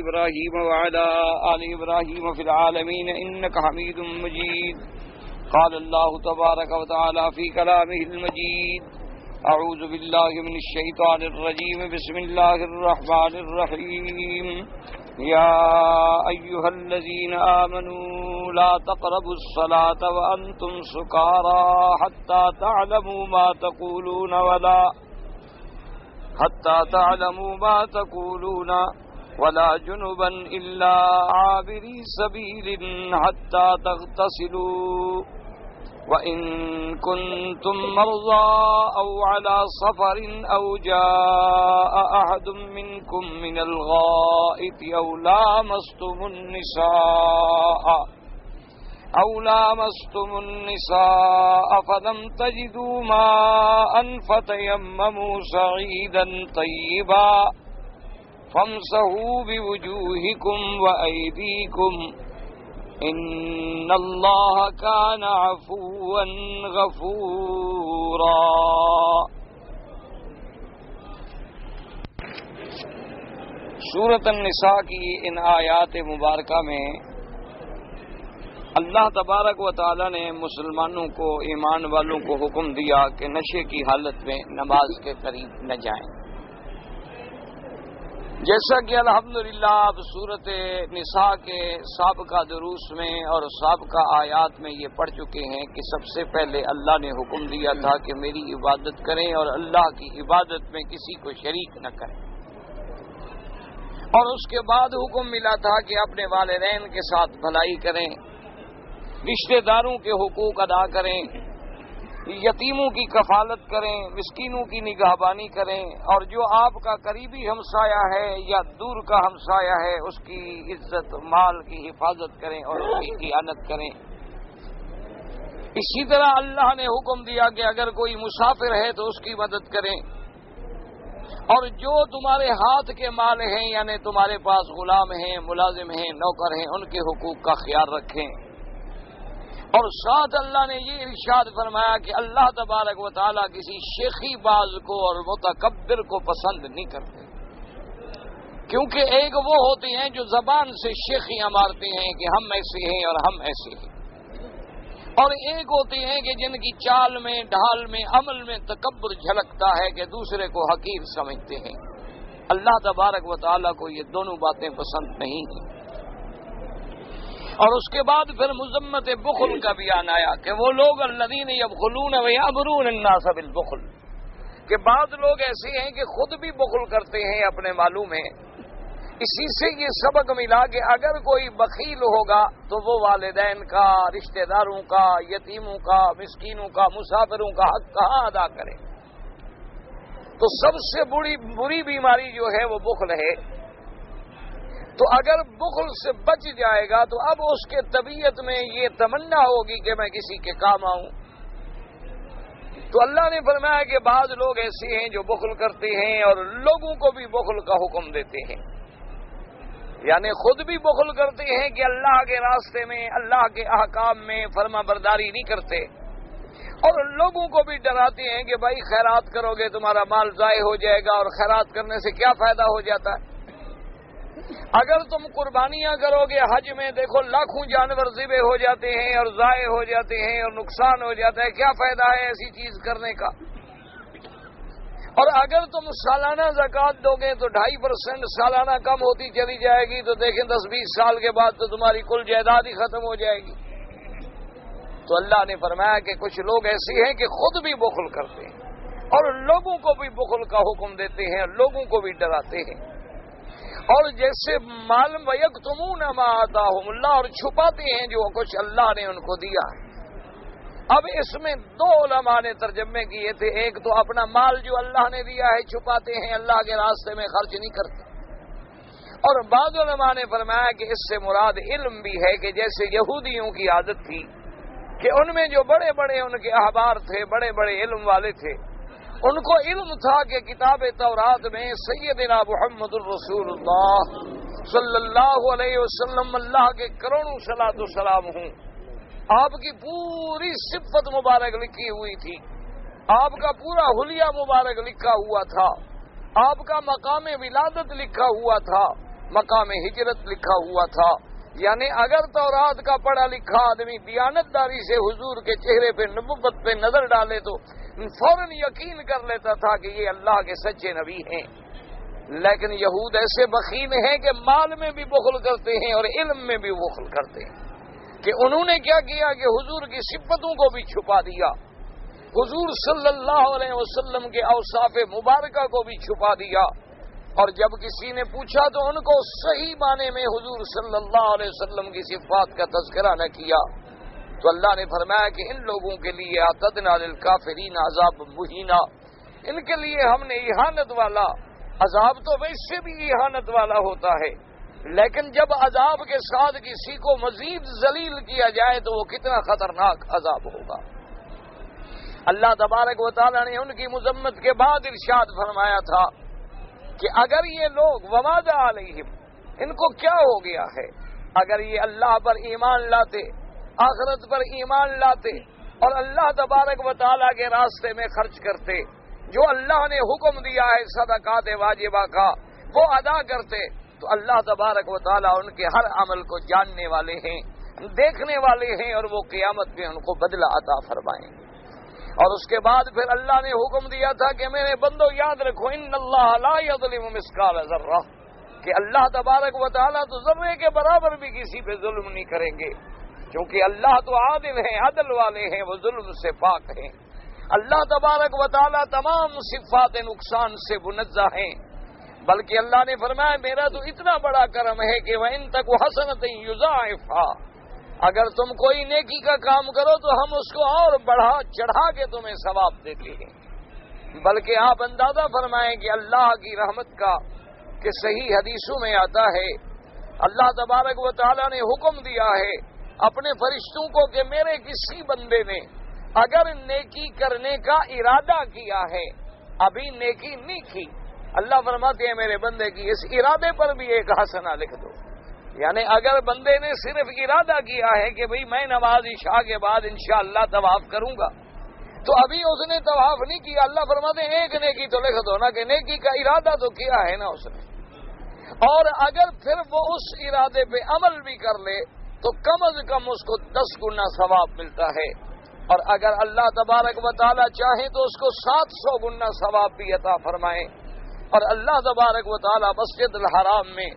إبراهيم وعلى آل إبراهيم في العالمين إنك حميد مجيد. قال الله تبارك وتعالى في كلامه المجيد: أعوذ بالله من الشيطان الرجيم. بسم الله الرحمن الرحيم. يا أيها الذين آمنوا لا تقربوا الصلاة وأنتم سكارى حتى تعلموا ما تقولون ولا جنبا إلا عابري سبيل حتى تغتسلوا وإن كنتم مرضى أو على سفر أو جاء أحد منكم من الغائط أو لامستم النساء فلم تجدوا ماء فتيمموا صعيدا طيبا فامسحوا بوجوهكم وأيديكم إن الله كان عفوا غفورا. سورۃ النساء کی ان آیات مبارکہ میں اللہ تبارک و تعالی نے مسلمانوں کو، ایمان والوں کو حکم دیا کہ نشے کی حالت میں نماز کے قریب نہ جائیں. جیسا کہ الحمدللہ اب سورۃ نساء کے سابقہ دروس میں اور سابقہ آیات میں یہ پڑھ چکے ہیں کہ سب سے پہلے اللہ نے حکم دیا تھا کہ میری عبادت کریں اور اللہ کی عبادت میں کسی کو شریک نہ کریں، اور اس کے بعد حکم ملا تھا کہ اپنے والدین کے ساتھ بھلائی کریں، رشتہ داروں کے حقوق ادا کریں، یتیموں کی کفالت کریں، مسکینوں کی نگہبانی کریں، اور جو آپ کا قریبی ہمسایہ ہے یا دور کا ہمسایہ ہے اس کی عزت مال کی حفاظت کریں اور اس کی اعانت کریں. اسی طرح اللہ نے حکم دیا کہ اگر کوئی مسافر ہے تو اس کی مدد کریں، اور جو تمہارے ہاتھ کے مال ہیں یعنی تمہارے پاس غلام ہیں، ملازم ہیں، نوکر ہیں، ان کے حقوق کا خیال رکھیں. اور ساتھ اللہ نے یہ ارشاد فرمایا کہ اللہ تبارک و تعالیٰ کسی شیخی باز کو اور متکبر کو پسند نہیں کرتے، کیونکہ ایک وہ ہوتے ہیں جو زبان سے شیخیاں مارتے ہیں کہ ہم ایسے ہیں اور ہم ایسے ہیں، اور ایک ہوتے ہیں کہ جن کی چال میں، ڈھال میں، عمل میں تکبر جھلکتا ہے کہ دوسرے کو حقیر سمجھتے ہیں. اللہ تبارک و تعالیٰ کو یہ دونوں باتیں پسند نہیں ہیں. اور اس کے بعد پھر مذمت بخل کا بیان آیا کہ وہ لوگ الذین یبخلون ویامرون الناس بالبخل، کہ بعض لوگ ایسے ہیں کہ خود بھی بخل کرتے ہیں اپنے مالوں میں. اسی سے یہ سبق ملا کہ اگر کوئی بخیل ہوگا تو وہ والدین کا، رشتہ داروں کا، یتیموں کا، مسکینوں کا، مسافروں کا حق کہاں ادا کرے. تو سب سے بری بیماری جو ہے وہ بخل ہے. تو اگر بخل سے بچ جائے گا تو اب اس کے طبیعت میں یہ تمنا ہوگی کہ میں کسی کے کام آؤں. تو اللہ نے فرمایا کہ بعض لوگ ایسے ہیں جو بخل کرتے ہیں اور لوگوں کو بھی بخل کا حکم دیتے ہیں، یعنی خود بھی بخل کرتے ہیں کہ اللہ کے راستے میں، اللہ کے احکام میں فرما برداری نہیں کرتے، اور لوگوں کو بھی ڈراتے ہیں کہ بھائی خیرات کرو گے تمہارا مال ضائع ہو جائے گا، اور خیرات کرنے سے کیا فائدہ ہو جاتا ہے. اگر تم قربانیاں کرو گے حج میں، دیکھو لاکھوں جانور ذبح ہو جاتے ہیں اور ضائع ہو جاتے ہیں اور نقصان ہو جاتا ہے، کیا فائدہ ہے ایسی چیز کرنے کا. اور اگر تم سالانہ زکوٰۃ دو گے تو 2.5% سالانہ کم ہوتی چلی جائے گی، تو دیکھیں 10-20 سال کے بعد تو تمہاری کل جائیداد ہی ختم ہو جائے گی. تو اللہ نے فرمایا کہ کچھ لوگ ایسے ہیں کہ خود بھی بخل کرتے ہیں اور لوگوں کو بھی بخل کا حکم دیتے ہیں اور لوگوں کو بھی ڈراتے ہیں. اور جیسے مال وَيَكْتُمُونَ مَا آتَاهُمُ اللَّهُ، اور چھپاتے ہیں جو کچھ اللہ نے ان کو دیا ہے. اب اس میں 2 علماء نے ترجمے کیے تھے، ایک تو اپنا مال جو اللہ نے دیا ہے چھپاتے ہیں، اللہ کے راستے میں خرچ نہیں کرتے، اور بعض علماء نے فرمایا کہ اس سے مراد علم بھی ہے، کہ جیسے یہودیوں کی عادت تھی کہ ان میں جو بڑے بڑے ان کے احبار تھے، بڑے بڑے علم والے تھے، ان کو علم تھا کہ کتاب تورات میں سیدنا محمد الرسول اللہ صلی اللہ علیہ وسلم اللہ کے کروڑوں صلاۃ و سلام ہوں، آپ کی پوری صفت مبارک لکھی ہوئی تھی، آپ کا پورا حلیہ مبارک لکھا ہوا تھا، آپ کا مقام ولادت لکھا ہوا تھا، مقام ہجرت لکھا ہوا تھا، یعنی اگر تورات کا پڑھا لکھا آدمی دیانتداری سے حضور کے چہرے پہ نبوت پہ نظر ڈالے تو فوراً یقین کر لیتا تھا کہ یہ اللہ کے سچے نبی ہیں۔ لیکن یہود ایسے بخیل ہیں کہ مال میں بھی بخل کرتے ہیں اور علم میں بھی بخل کرتے ہیں، کہ انہوں نے کیا کیا کہ حضور کی صفتوں کو بھی چھپا دیا، حضور صلی اللہ علیہ وسلم کے اوصاف مبارکہ کو بھی چھپا دیا، اور جب کسی نے پوچھا تو ان کو صحیح معنی میں حضور صلی اللہ علیہ وسلم کی صفات کا تذکرہ نہ کیا۔ تو اللہ نے فرمایا کہ ان لوگوں کے لیے اعتدنا للکافرین عذاب مہینہ، ان کے لیے ہم نے اہانت والا عذاب، تو ویسے بھی اہانت والا ہوتا ہے، لیکن جب عذاب کے ساتھ کسی کو مزید ذلیل کیا جائے تو وہ کتنا خطرناک عذاب ہوگا۔ اللہ تبارک و تعالیٰ نے ان کی مذمت کے بعد ارشاد فرمایا تھا کہ اگر یہ لوگ وماذا علیہم، ان کو کیا ہو گیا ہے، اگر یہ اللہ پر ایمان لاتے، آخرت پر ایمان لاتے اور اللہ تبارک و تعالیٰ کے راستے میں خرچ کرتے، جو اللہ نے حکم دیا ہے صدقات واجبہ کا وہ ادا کرتے، تو اللہ تبارک و تعالیٰ ان کے ہر عمل کو جاننے والے ہیں، دیکھنے والے ہیں، اور وہ قیامت میں ان کو بدلہ عطا فرمائیں گے۔ اور اس کے بعد پھر اللہ نے حکم دیا تھا کہ میرے بندو یاد رکھو ان اللہ لا یظلم مثقال ذرہ، کہ اللہ تبارک و تعالیٰ تو ذرے کے برابر بھی کسی پہ ظلم نہیں کریں گے، کیونکہ اللہ تو عادل ہیں، عدل والے ہیں، وہ ظلم سے پاک ہیں۔ اللہ تبارک و تعالیٰ تمام صفات نقصان سے منزہ ہیں، بلکہ اللہ نے فرمایا میرا تو اتنا بڑا کرم ہے کہ وَإِن تَكُ حَسَنَةً يُضَاعِفْهَا، اگر تم کوئی نیکی کا کام کرو تو ہم اس کو اور بڑھا چڑھا کے تمہیں ثواب دیتے ہیں۔ بلکہ آپ اندازہ فرمائیں کہ اللہ کی رحمت کا کہ صحیح حدیثوں میں آتا ہے، اللہ تبارک و تعالیٰ نے حکم دیا ہے اپنے فرشتوں کو کہ میرے کسی بندے نے اگر نیکی کرنے کا ارادہ کیا ہے، ابھی نیکی نہیں کی، اللہ فرماتے ہیں میرے بندے کی اس ارادے پر بھی ایک حسنہ لکھ دو۔ یعنی اگر بندے نے صرف ارادہ کیا ہے کہ بھئی میں نماز عشاء کے بعد انشاءاللہ طواف کروں گا، تو ابھی اس نے طواف نہیں کیا، اللہ فرماتے ہیں ایک نیکی تو لکھ دو نا، کہ نیکی کا ارادہ تو کیا ہے نا اس نے، اور اگر پھر وہ اس ارادے پہ عمل بھی کر لے تو کم از کم اس کو 10 گنا ثواب ملتا ہے، اور اگر اللہ تبارک و تعالیٰ چاہے تو اس کو 700 گنا ثواب بھی عطا فرمائے۔ اور اللہ تبارک و تعالیٰ مسجد الحرام میں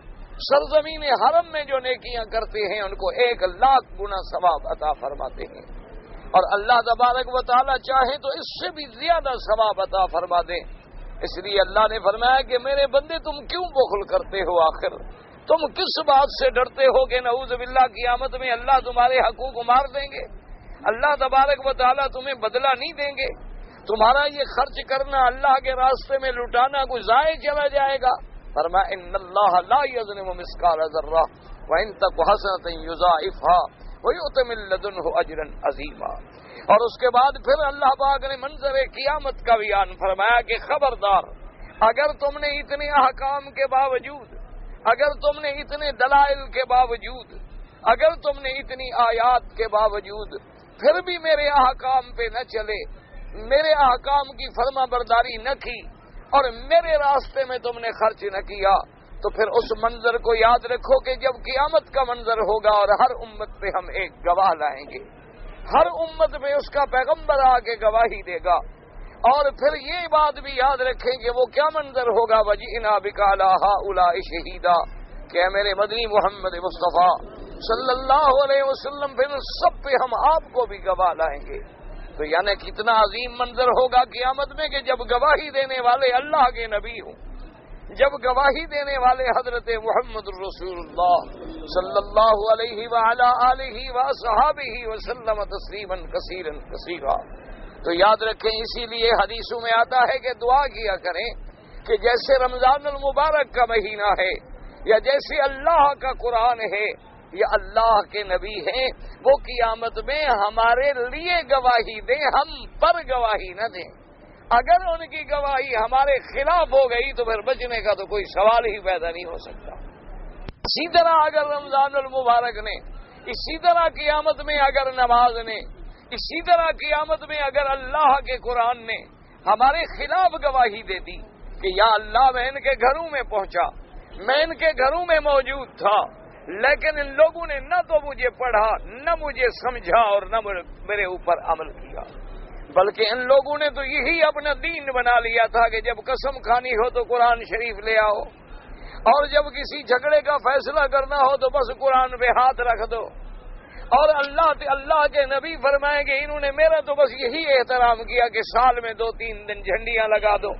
سرزمین حرم میں جو نیکیاں کرتے ہیں ان کو 1,00,000 گنا ثواب عطا فرماتے ہیں، اور اللہ تبارک و تعالیٰ چاہے تو اس سے بھی زیادہ ثواب عطا فرما دیں۔ اس لیے اللہ نے فرمایا کہ میرے بندے تم کیوں بخل کرتے ہو، آخر تم کس بات سے ڈرتے ہو کہ نعوذ باللہ قیامت میں اللہ تمہارے حقوق مار دیں گے، اللہ تبارک و تعالیٰ تمہیں بدلہ نہیں دیں گے، تمہارا یہ خرچ کرنا اللہ کے راستے میں لٹانا کوئی ضائع چلا جائے گا۔ فرمایا ان اللہ لا یظلم مثقال ذرہ وان تک حسنۃ یضاعفها ویؤت من لدنہ اجرا عظیما۔ اور اس کے بعد پھر اللہ پاک نے منظر قیامت کا بیان فرمایا کہ خبردار، اگر تم نے اتنے احکام کے باوجود، اگر تم نے اتنے دلائل کے باوجود، اگر تم نے اتنی آیات کے باوجود پھر بھی میرے احکام پہ نہ چلے، میرے احکام کی فرما برداری نہ کی اور میرے راستے میں تم نے خرچ نہ کیا، تو پھر اس منظر کو یاد رکھو کہ جب قیامت کا منظر ہوگا اور ہر امت پہ ہم ایک گواہ لائیں گے، ہر امت پہ اس کا پیغمبر آ کے گواہی دے گا، اور پھر یہ بات بھی یاد رکھیں کہ وہ کیا منظر ہوگا، وَجِئْنَا بِكَ عَلَىٰ هَٰؤُلَاءِ شَهِيدًا، کہ اے میرے مدنی محمد مصطفیٰ صلی اللہ علیہ وسلم پھر سب پہ ہم آپ کو بھی گواہ لائیں گے۔ تو یعنی کتنا عظیم منظر ہوگا قیامت میں کہ جب گواہی دینے والے اللہ کے نبی ہوں، جب گواہی دینے والے حضرت محمد رسول اللہ صلی اللہ علیہ وعلی آلہ وصحابہ وسلم تسلیما کثیرا کثیرا۔ تو یاد رکھیں، اسی لیے حدیثوں میں آتا ہے کہ دعا کیا کریں کہ جیسے رمضان المبارک کا مہینہ ہے، یا جیسے اللہ کا قرآن ہے، یا اللہ کے نبی ہیں، وہ قیامت میں ہمارے لیے گواہی دیں، ہم پر گواہی نہ دیں۔ اگر ان کی گواہی ہمارے خلاف ہو گئی تو پھر بچنے کا تو کوئی سوال ہی پیدا نہیں ہو سکتا۔ اسی طرح اگر رمضان المبارک نے، اسی طرح قیامت میں اگر نماز نے، اسی طرح قیامت میں اگر اللہ کے قرآن نے ہمارے خلاف گواہی دے دی کہ یا اللہ میں ان کے گھروں میں پہنچا، میں ان کے گھروں میں موجود تھا، لیکن ان لوگوں نے نہ تو مجھے پڑھا، نہ مجھے سمجھا اور نہ میرے اوپر عمل کیا، بلکہ ان لوگوں نے تو یہی اپنا دین بنا لیا تھا کہ جب قسم کھانی ہو تو قرآن شریف لے آؤ، اور جب کسی جھگڑے کا فیصلہ کرنا ہو تو بس قرآن پہ ہاتھ رکھ دو، اور اللہ کے نبی فرمائیں کہ انہوں نے میرا تو بس یہی احترام کیا کہ سال میں 2-3 دن جھنڈیاں لگا دو،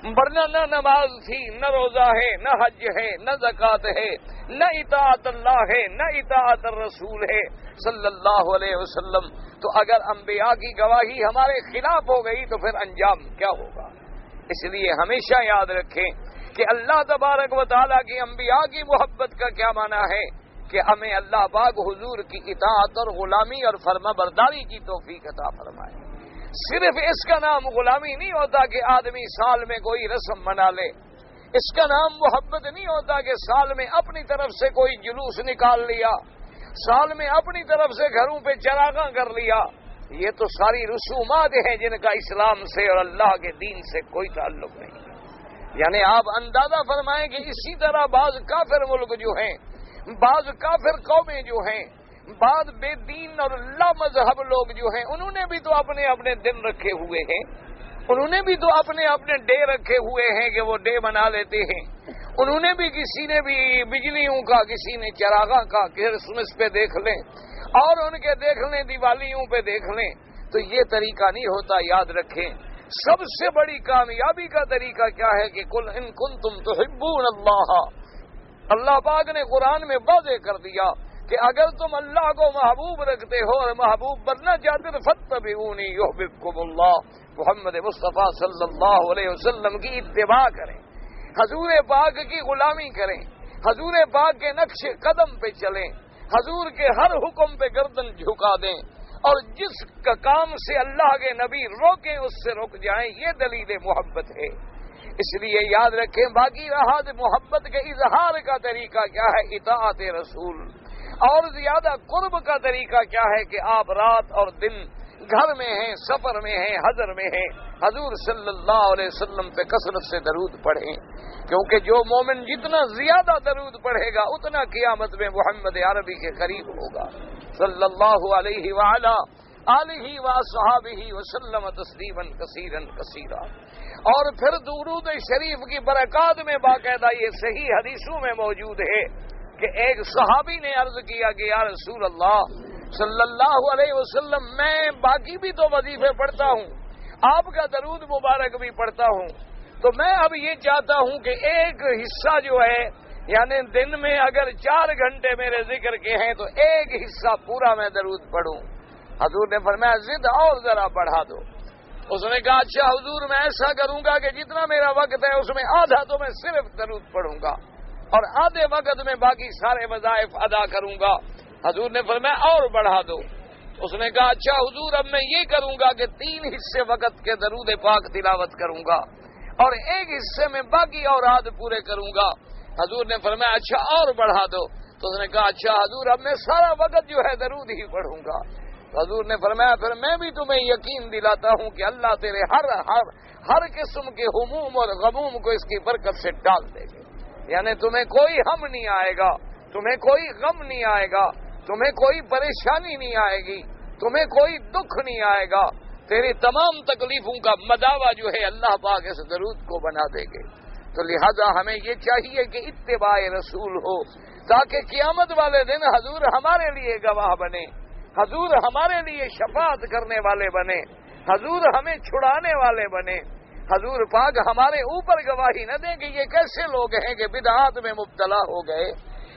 ورنہ نہ نماز تھی، نہ روزہ ہے، نہ حج ہے، نہ زکوٰۃ ہے، نہ اطاعت اللہ ہے، نہ اطاعت الرسول ہے صلی اللہ علیہ وسلم۔ تو اگر انبیاء کی گواہی ہمارے خلاف ہو گئی تو پھر انجام کیا ہوگا؟ اس لیے ہمیشہ یاد رکھیں کہ اللہ تبارک و تعالیٰ کی انبیاء کی محبت کا کیا معنی ہے کہ ہمیں اللہ پاک حضور کی اطاعت اور غلامی اور فرما برداری کی توفیق عطا فرمائے۔ صرف اس کا نام غلامی نہیں ہوتا کہ آدمی سال میں کوئی رسم منا لے، اس کا نام محبت نہیں ہوتا کہ سال میں اپنی طرف سے کوئی جلوس نکال لیا، سال میں اپنی طرف سے گھروں پہ چراغاں کر لیا۔ یہ تو ساری رسومات ہیں جن کا اسلام سے اور اللہ کے دین سے کوئی تعلق نہیں۔ یعنی آپ اندازہ فرمائیں کہ اسی طرح بعض کافر ملک جو ہیں، بعض کافر قومیں جو ہیں، بعض بے دین اور لا مذہب لوگ جو ہیں، انہوں نے بھی تو اپنے اپنے دن رکھے ہوئے ہیں، انہوں نے بھی تو اپنے اپنے ڈے رکھے ہوئے ہیں کہ وہ ڈے بنا لیتے ہیں، انہوں نے بھی کسی نے بھی بجلیوں کا، کسی نے چراغاں کا، کرسمس پہ دیکھ لیں اور ان کے دیکھ لیں دیوالیوں پہ دیکھ لیں، تو یہ طریقہ نہیں ہوتا۔ یاد رکھیں سب سے بڑی کامیابی کا طریقہ کیا ہے کہ قل ان کنتم تحبون اللہ، اللہ پاک نے قرآن میں واضح کر دیا کہ اگر تم اللہ کو محبوب رکھتے ہو اور محبوب بننا چاہتے تو فاتبعونی یحببکم اللہ، محمد مصطفیٰ صلی اللہ علیہ وسلم کی اتباع کریں، حضور پاک کی غلامی کریں، حضور پاک کے نقش قدم پہ چلیں، حضور کے ہر حکم پہ گردن جھکا دیں، اور جس کا کام سے اللہ کے نبی روکیں اس سے رک جائیں، یہ دلیل محبت ہے۔ اس لیے یاد رکھیں باقی رہا محبت کے اظہار کا طریقہ کیا ہے، اطاعت رسول، اور زیادہ قرب کا طریقہ کیا ہے کہ آپ رات اور دن گھر میں ہیں، سفر میں ہیں، حضر میں ہیں، حضور صلی اللہ علیہ وسلم پہ کثرت سے درود پڑھیں، کیونکہ جو مومن جتنا زیادہ درود پڑھے گا اتنا قیامت میں محمد عربی کے قریب ہوگا صلی اللہ علیہ وعلا آلہ وصحابہ وسلم تسلیما کثیرا کثیرا۔ اور پھر درود شریف کی برکات میں باقاعدہ یہ صحیح حدیثوں میں موجود ہے کہ ایک صحابی نے عرض کیا کہ یا رسول اللہ صلی اللہ علیہ وسلم، میں باقی بھی تو وظیفے پڑھتا ہوں، آپ کا درود مبارک بھی پڑھتا ہوں، تو میں اب یہ چاہتا ہوں کہ ایک حصہ جو ہے، یعنی دن میں اگر 4 گھنٹے میرے ذکر کے ہیں تو ایک حصہ پورا میں درود پڑھوں۔ حضور نے فرمایا زد اور ذرا بڑھا دو۔ اس نے کہا اچھا حضور میں ایسا کروں گا کہ جتنا میرا وقت ہے اس میں آدھا تو میں صرف درود پڑھوں گا اور آدھے وقت میں باقی سارے وظائف ادا کروں گا۔ حضور نے فرمایا اور بڑھا دو۔ اس نے کہا اچھا حضور اب میں یہ کروں گا کہ 3 حصے وقت کے درود پاک تلاوت کروں گا اور ایک حصے میں باقی اوراد پورے کروں گا۔ حضور نے فرمایا اچھا اور بڑھا دو۔ تو اس نے کہا اچھا حضور اب میں سارا وقت جو ہے درود ہی پڑھوں گا۔ حضور نے فرمایا پھر میں بھی تمہیں یقین دلاتا ہوں کہ اللہ تیرے ہر قسم کے ہموم اور غموم کو اس کی برکت سے ڈال دے گا، یعنی تمہیں کوئی غم نہیں آئے گا، تمہیں کوئی غم نہیں آئے گا، تمہیں کوئی پریشانی نہیں آئے گی، تمہیں کوئی دکھ نہیں آئے گا، تیری تمام تکلیفوں کا مداوا جو ہے اللہ پاک اس درود کو بنا دے گے۔ تو لہذا ہمیں یہ چاہیے کہ اتباع رسول ہو تاکہ قیامت والے دن حضور ہمارے لیے گواہ بنے، حضور ہمارے لیے شفاعت کرنے والے بنے، حضور ہمیں چھڑانے والے بنے، حضور پاک ہمارے اوپر گواہی نہ دیں کہ یہ کیسے لوگ ہیں کہ بدعات میں مبتلا ہو گئے،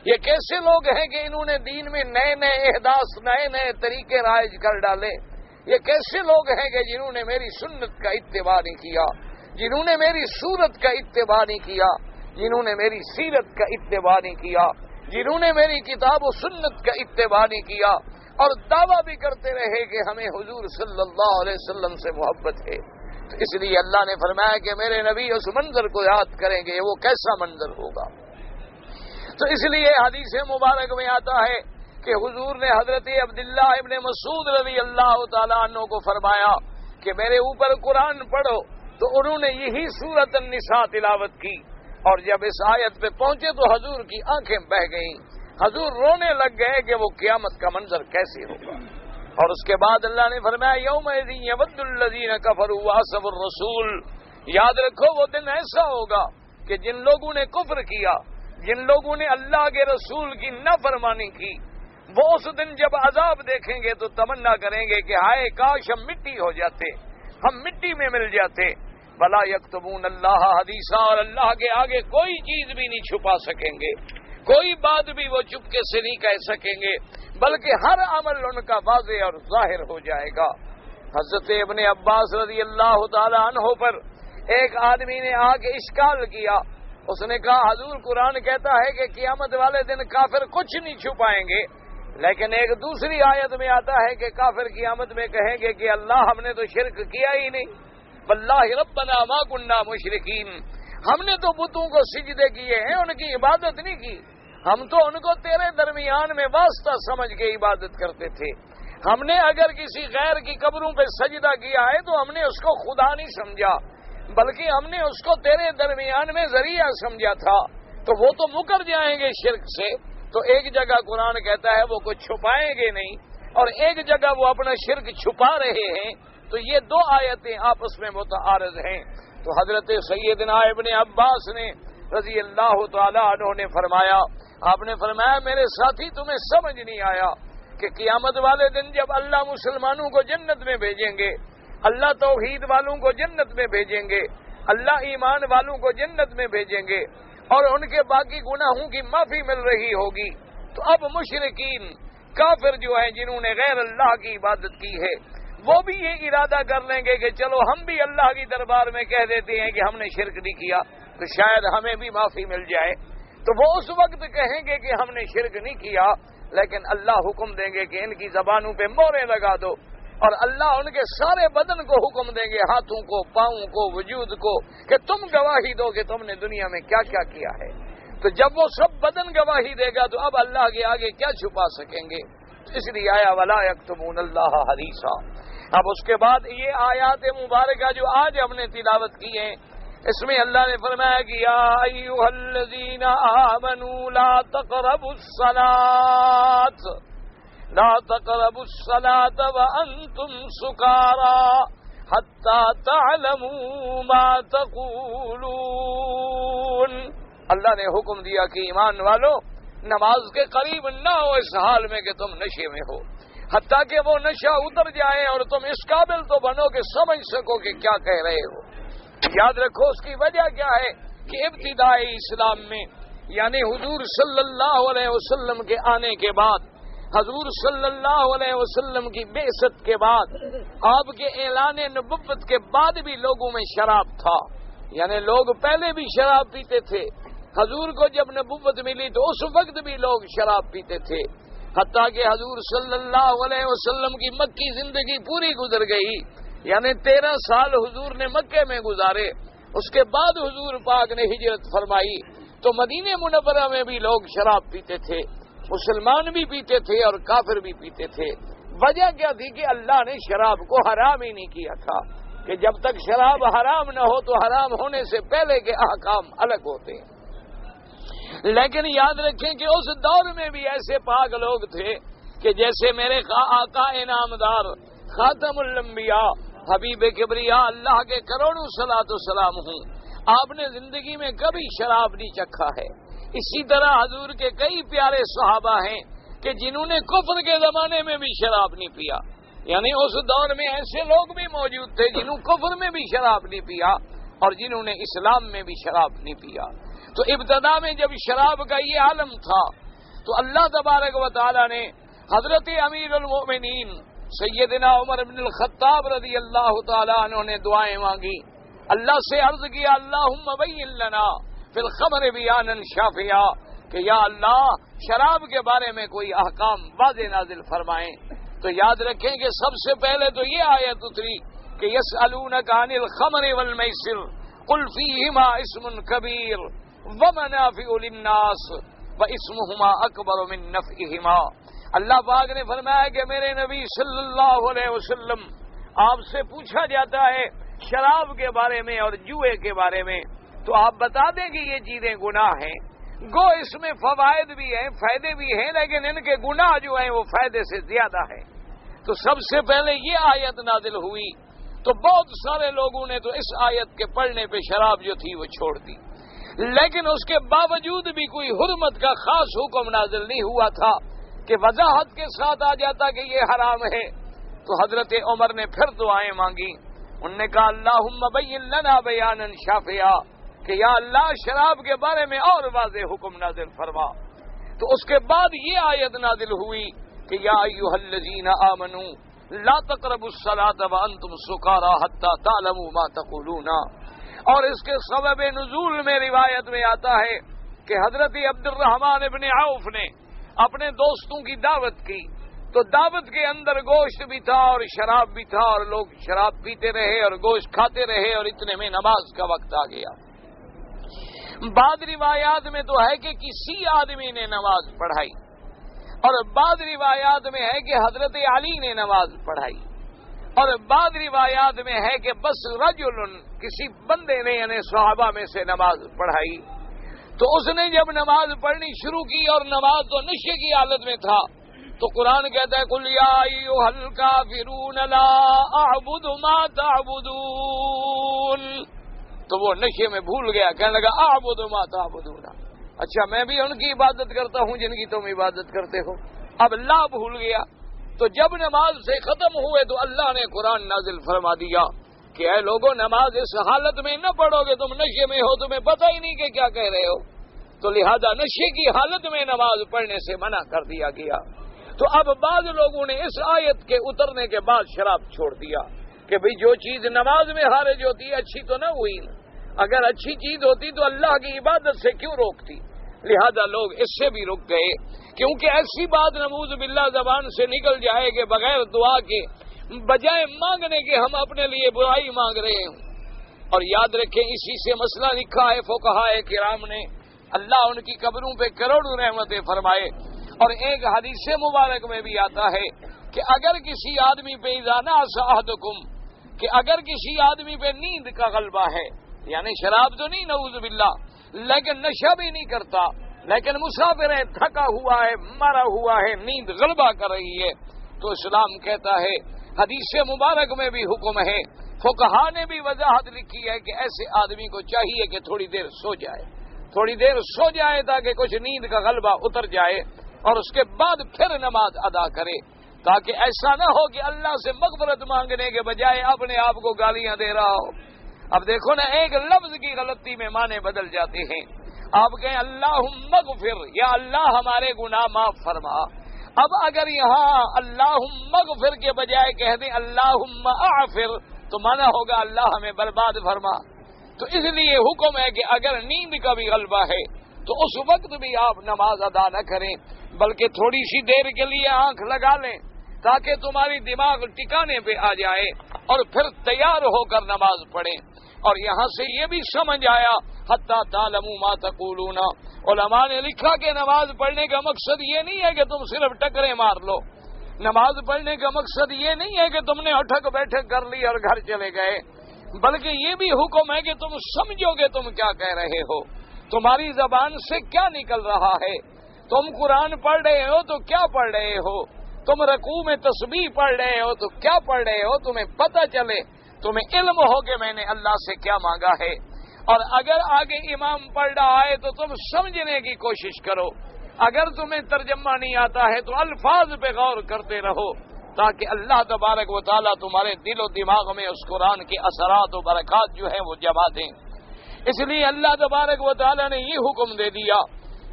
یہ کیسے لوگ ہیں کہ انہوں نے دین میں نئے نئے احداث، نئے نئے طریقے رائج کر ڈالے، یہ کیسے لوگ ہیں کہ جنہوں نے میری سنت کا اتباع نہیں کیا، جنہوں نے میری صورت کا اتباع نہیں کیا، جنہوں نے میری سیرت کا اتباع نہیں کیا، جنہوں نے میری کتاب و سنت کا اتباع نہیں کیا، اور دعویٰ بھی کرتے رہے کہ ہمیں حضور صلی اللہ علیہ وسلم سے محبت ہے۔ تو اس لیے اللہ نے فرمایا کہ میرے نبی اس منظر کو یاد کریں گے، وہ کیسا منظر ہوگا۔ تو اس لیے حدیث مبارک میں آتا ہے کہ حضور نے حضرت عبداللہ ابن مسعود رضی اللہ تعالیٰ عنہ کو فرمایا کہ میرے اوپر قرآن پڑھو، تو انہوں نے یہی سورۃ النساء تلاوت کی۔ اور جب اس آیت پہ پہنچے تو حضور کی آنکھیں بہہ گئیں، حضور رونے لگ گئے کہ وہ قیامت کا منظر کیسے ہوگا۔ اور اس کے بعد اللہ نے فرمایا یومئذ یود الذین کفروا وعصوا الرسول، یاد رکھو وہ دن ایسا ہوگا کہ جن لوگوں نے کفر کیا، جن لوگوں نے اللہ کے رسول کی نافرمانی کی، وہ اس دن جب عذاب دیکھیں گے تو تمنا کریں گے کہ ہائے کاش ہم مٹی ہو جاتے، ہم مٹی میں مل جاتے۔ ولا یکتمون اللہ حدیثا، اور اللہ کے آگے کوئی چیز بھی نہیں چھپا سکیں گے، کوئی بات بھی وہ چپکے سے نہیں کہہ سکیں گے، بلکہ ہر عمل ان کا واضح اور ظاہر ہو جائے گا۔ حضرت ابن عباس رضی اللہ تعالی عنہ پر ایک آدمی نے آ کے اشکال کیا، اس نے کہا حضور قرآن کہتا ہے کہ قیامت والے دن کافر کچھ نہیں چھپائیں گے، لیکن ایک دوسری آیت میں آتا ہے کہ کافر قیامت میں کہیں گے کہ اللہ ہم نے تو شرک کیا ہی نہیں، واللہ ربنا ما کننا مشرکین، ہم نے تو بتوں کو سجدے کیے ہیں، ان کی عبادت نہیں کی، ہم تو ان کو تیرے درمیان میں واسطہ سمجھ کے عبادت کرتے تھے، ہم نے اگر کسی غیر کی قبروں پہ سجدہ کیا ہے تو ہم نے اس کو خدا نہیں سمجھا، بلکہ ہم نے اس کو تیرے درمیان میں ذریعہ سمجھا تھا، تو وہ تو مکر جائیں گے شرک سے۔ تو ایک جگہ قرآن کہتا ہے وہ کچھ چھپائیں گے نہیں، اور ایک جگہ وہ اپنا شرک چھپا رہے ہیں، تو یہ دو آیتیں آپس میں متعارض ہیں۔ تو حضرت سیدنا ابن عباس نے رضی اللہ تعالی عنہ نے فرمایا، آپ نے فرمایا میرے ساتھی تمہیں سمجھ نہیں آیا کہ قیامت والے دن جب اللہ مسلمانوں کو جنت میں بھیجیں گے، اللہ توحید والوں کو جنت میں بھیجیں گے، اللہ ایمان والوں کو جنت میں بھیجیں گے، اور ان کے باقی گناہوں کی معافی مل رہی ہوگی، تو اب مشرکین کافر جو ہیں جنہوں نے غیر اللہ کی عبادت کی ہے، وہ بھی یہ ارادہ کر لیں گے کہ چلو ہم بھی اللہ کی دربار میں کہہ دیتے ہیں کہ ہم نے شرک نہیں کیا تو شاید ہمیں بھی معافی مل جائے، تو وہ اس وقت کہیں گے کہ ہم نے شرک نہیں کیا، لیکن اللہ حکم دیں گے کہ ان کی زبانوں پہ موریں لگا دو، اور اللہ ان کے سارے بدن کو حکم دیں گے، ہاتھوں کو، پاؤں کو، وجود کو، کہ تم گواہی دو کہ تم نے دنیا میں کیا کیا کیا ہے۔ تو جب وہ سب بدن گواہی دے گا تو اب اللہ کے آگے کیا چھپا سکیں گے؟ اس لیے آیا ولا یکتمون اللہ حدیثا۔ اب اس کے بعد یہ آیات مبارکہ جو آج ہم نے تلاوت کی ہیں، اس میں اللہ نے فرمایا کہ یا ایھا الذین آمنوا لا تقربوا الصلاۃ لا تقربوا الصلاة وأنتم سكارى حتى تعلموا ما تقولون۔ اللہ نے حکم دیا کہ ایمان والو نماز کے قریب نہ ہو اس حال میں کہ تم نشے میں ہو، حتیٰ کہ وہ نشہ اتر جائے اور تم اس قابل تو بنو کہ سمجھ سکو کہ کیا کہہ رہے ہو۔ یاد رکھو اس کی وجہ کیا ہے کہ ابتدائی اسلام میں یعنی حضور صلی اللہ علیہ وسلم کے آنے کے بعد، حضور صلی اللہ علیہ وسلم کی بعثت کے بعد، آپ کے اعلان نبوت کے بعد بھی لوگوں میں شراب تھا، یعنی لوگ پہلے بھی شراب پیتے تھے، حضور کو جب نبوت ملی تو اس وقت بھی لوگ شراب پیتے تھے، حتیٰ کہ حضور صلی اللہ علیہ وسلم کی مکی زندگی پوری گزر گئی، یعنی 13 سال حضور نے مکے میں گزارے، اس کے بعد حضور پاک نے ہجرت فرمائی، تو مدینہ منورہ میں بھی لوگ شراب پیتے تھے، مسلمان بھی پیتے تھے اور کافر بھی پیتے تھے۔ وجہ کیا تھی کہ اللہ نے شراب کو حرام ہی نہیں کیا تھا، کہ جب تک شراب حرام نہ ہو تو حرام ہونے سے پہلے کے احکام الگ ہوتے ہیں۔ لیکن یاد رکھیں کہ اس دور میں بھی ایسے پاک لوگ تھے کہ جیسے میرے آقا انعامدار خاتم الانبیاء حبیب کبریا اللہ کے کروڑوں صلاۃ و سلام ہوں، آپ نے زندگی میں کبھی شراب نہیں چکھا ہے۔ اسی طرح حضور کے کئی پیارے صحابہ ہیں کہ جنہوں نے کفر کے زمانے میں بھی شراب نہیں پیا، یعنی اس دور میں ایسے لوگ بھی موجود تھے جنہوں کفر میں بھی شراب نہیں پیا اور جنہوں نے اسلام میں بھی شراب نہیں پیا۔ تو ابتدا میں جب شراب کا یہ عالم تھا تو اللہ تبارک و تعالی نے حضرت امیر المؤمنین سیدنا عمر بن الخطاب رضی اللہ تعالی عنہ نے دعائیں مانگی، اللہ سے عرض کیا اللہم بین لنا فی الخمر بیانا شافیا، کہ یا اللہ شراب کے بارے میں کوئی احکام واضح نازل فرمائیں۔ تو یاد رکھیں کہ سب سے پہلے تو یہ آیت اتری کہ یسألونک عن الخمر والمیسر قل فیہما اسم کبیر ومنافع للناس واسمہما اکبر من نفعہما۔ اللہ پاک نے فرمایا کہ میرے نبی صلی اللہ علیہ وسلم آپ سے پوچھا جاتا ہے شراب کے بارے میں اور جوئے کے بارے میں، تو آپ بتا دیں کہ یہ چیزیں گناہ ہیں، گو اس میں فوائد بھی ہیں، فائدے بھی ہیں، لیکن ان کے گناہ جو ہیں وہ فائدے سے زیادہ ہیں۔ تو سب سے پہلے یہ آیت نازل ہوئی تو بہت سارے لوگوں نے تو اس آیت کے پڑھنے پہ شراب جو تھی وہ چھوڑ دی، لیکن اس کے باوجود بھی کوئی حرمت کا خاص حکم نازل نہیں ہوا تھا کہ وضاحت کے ساتھ آ جاتا کہ یہ حرام ہے۔ تو حضرت عمر نے پھر دعائیں مانگی، انہوں نے کہا اللہم بین لنا بیانا شافیا، کہ یا اللہ شراب کے بارے میں اور واضح حکم نازل فرما۔ تو اس کے بعد یہ آیت نازل ہوئی کہ یا ایھا الذین آمنوا لا تقربوا الصلاة وانتم سکارى حتى تعلموا ما تقولون۔ اور اس کے سبب نزول میں روایت میں آتا ہے کہ حضرت عبد الرحمن ابن عوف نے اپنے دوستوں کی دعوت کی، تو دعوت کے اندر گوشت بھی تھا اور شراب بھی تھا، اور لوگ شراب پیتے رہے اور گوشت کھاتے رہے، اور اتنے میں نماز کا وقت آ گیا۔ بعض روایات میں تو ہے کہ کسی آدمی نے نماز پڑھائی، اور بعض روایات میں ہے کہ حضرت علی نے نماز پڑھائی، اور بعض روایات میں ہے کہ بس رجل کسی بندے نے یعنی صحابہ میں سے نماز پڑھائی۔ تو اس نے جب نماز پڑھنی شروع کی اور نماز تو نشے کی حالت میں تھا، تو قرآن کہتا ہے قل یا ایھا الکافرون لا اعبد ما تعبدون، تو وہ نشے میں بھول گیا، کہنے لگا اعبد ما تعبدون، اچھا میں بھی ان کی عبادت کرتا ہوں جن کی تم عبادت کرتے ہو۔ اب لا بھول گیا۔ تو جب نماز سے ختم ہوئے تو اللہ نے قرآن نازل فرما دیا کہ اے لوگوں نماز اس حالت میں نہ پڑھو گے، تم نشے میں ہو، تمہیں پتہ ہی نہیں کہ کیا کہہ رہے ہو، تو لہذا نشے کی حالت میں نماز پڑھنے سے منع کر دیا گیا۔ تو اب بعض لوگوں نے اس آیت کے اترنے کے بعد شراب چھوڑ دیا کہ بھئی جو چیز نماز میں حارج ہوتی ہے اچھی تو نہ ہوئی، اگر اچھی چیز ہوتی تو اللہ کی عبادت سے کیوں روکتی، لہذا لوگ اس سے بھی رک گئے، کیونکہ ایسی بات نعوذ باللہ زبان سے نکل جائے کہ بغیر دعا کے بجائے مانگنے کے ہم اپنے لیے برائی مانگ رہے ہوں۔ اور یاد رکھیں اسی سے مسئلہ لکھا ہے فقہائے کرام نے، اللہ ان کی قبروں پہ کروڑوں رحمتیں فرمائے۔ اور ایک حدیث مبارک میں بھی آتا ہے کہ اگر کسی آدمی پہ اذا نعس احدکم، کہ اگر کسی آدمی پہ نیند کا غلبہ ہے، یعنی شراب تو نہیں نعوذ باللہ، لیکن نشہ بھی نہیں کرتا، لیکن مسافر ہے، تھکا ہوا ہے، مرا ہوا ہے، نیند غلبہ کر رہی ہے، تو اسلام کہتا ہے، حدیث مبارک میں بھی حکم ہے، فقہا نے بھی وضاحت لکھی ہے کہ ایسے آدمی کو چاہیے کہ تھوڑی دیر سو جائے، تھوڑی دیر سو جائے تاکہ کچھ نیند کا غلبہ اتر جائے، اور اس کے بعد پھر نماز ادا کرے، تاکہ ایسا نہ ہو کہ اللہ سے مغفرت مانگنے کے بجائے اپنے آپ کو گالیاں دے رہا ہو۔ اب دیکھو نا، ایک لفظ کی غلطی میں معنی بدل جاتے ہیں۔ آپ کہیں اللہم اغفر، یا اللہ ہمارے گناہ معاف فرما، اب اگر یہاں اللہم اغفر کے بجائے کہہ دیں اللہم اعفر تو معنی ہوگا اللہ ہمیں برباد فرما۔ تو اس لیے حکم ہے کہ اگر نیند کا بھی غلبہ ہے تو اس وقت بھی آپ نماز ادا نہ کریں، بلکہ تھوڑی سی دیر کے لیے آنکھ لگا لیں تاکہ تمہاری دماغ ٹکانے پہ آ جائے اور پھر تیار ہو کر نماز پڑھیں۔ اور یہاں سے یہ بھی سمجھ آیا حتی تعلموا ما تقولون، علماء نے لکھا کہ نماز پڑھنے کا مقصد یہ نہیں ہے کہ تم صرف ٹکرے مار لو، نماز پڑھنے کا مقصد یہ نہیں ہے کہ تم نے اٹھک بیٹھک کر لی اور گھر چلے گئے، بلکہ یہ بھی حکم ہے کہ تم سمجھو گے تم کیا کہہ رہے ہو، تمہاری زبان سے کیا نکل رہا ہے، تم قرآن پڑھ رہے ہو تو کیا پڑھ رہے ہو، تم رکوع میں تسبیح پڑھ رہے ہو تو کیا پڑھ رہے ہو، تمہیں پتہ چلے، تمہیں علم ہو کہ میں نے اللہ سے کیا مانگا ہے۔ اور اگر آگے امام پڑھ رہا ہے تو تم سمجھنے کی کوشش کرو، اگر تمہیں ترجمہ نہیں آتا ہے تو الفاظ پہ غور کرتے رہو تاکہ اللہ تبارک و تعالیٰ تمہارے دل و دماغ میں اس قرآن کے اثرات و برکات جو ہیں وہ جما دیں۔ اس لیے اللہ تبارک و تعالیٰ نے یہ حکم دے دیا۔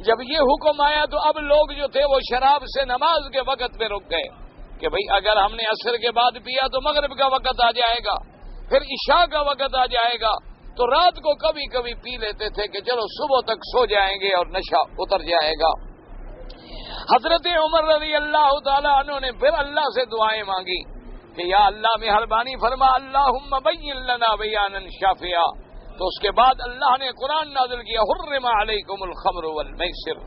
جب یہ حکم آیا تو اب لوگ جو تھے وہ شراب سے نماز کے وقت پہ رک گئے کہ بھئی اگر ہم نے عصر کے بعد پیا تو مغرب کا وقت آ جائے گا، پھر عشاء کا وقت آ جائے گا، تو رات کو کبھی کبھی پی لیتے تھے کہ چلو صبح تک سو جائیں گے اور نشہ اتر جائے گا۔ حضرت عمر رضی اللہ تعالیٰ عنہ نے پھر اللہ سے دعائیں مانگی کہ یا اللہ مہربانی فرما اللہم بین لنا بیانا شافیا، تو اس کے بعد اللہ نے قرآن نازل کیا حرم علیکم الخمر والمیسر۔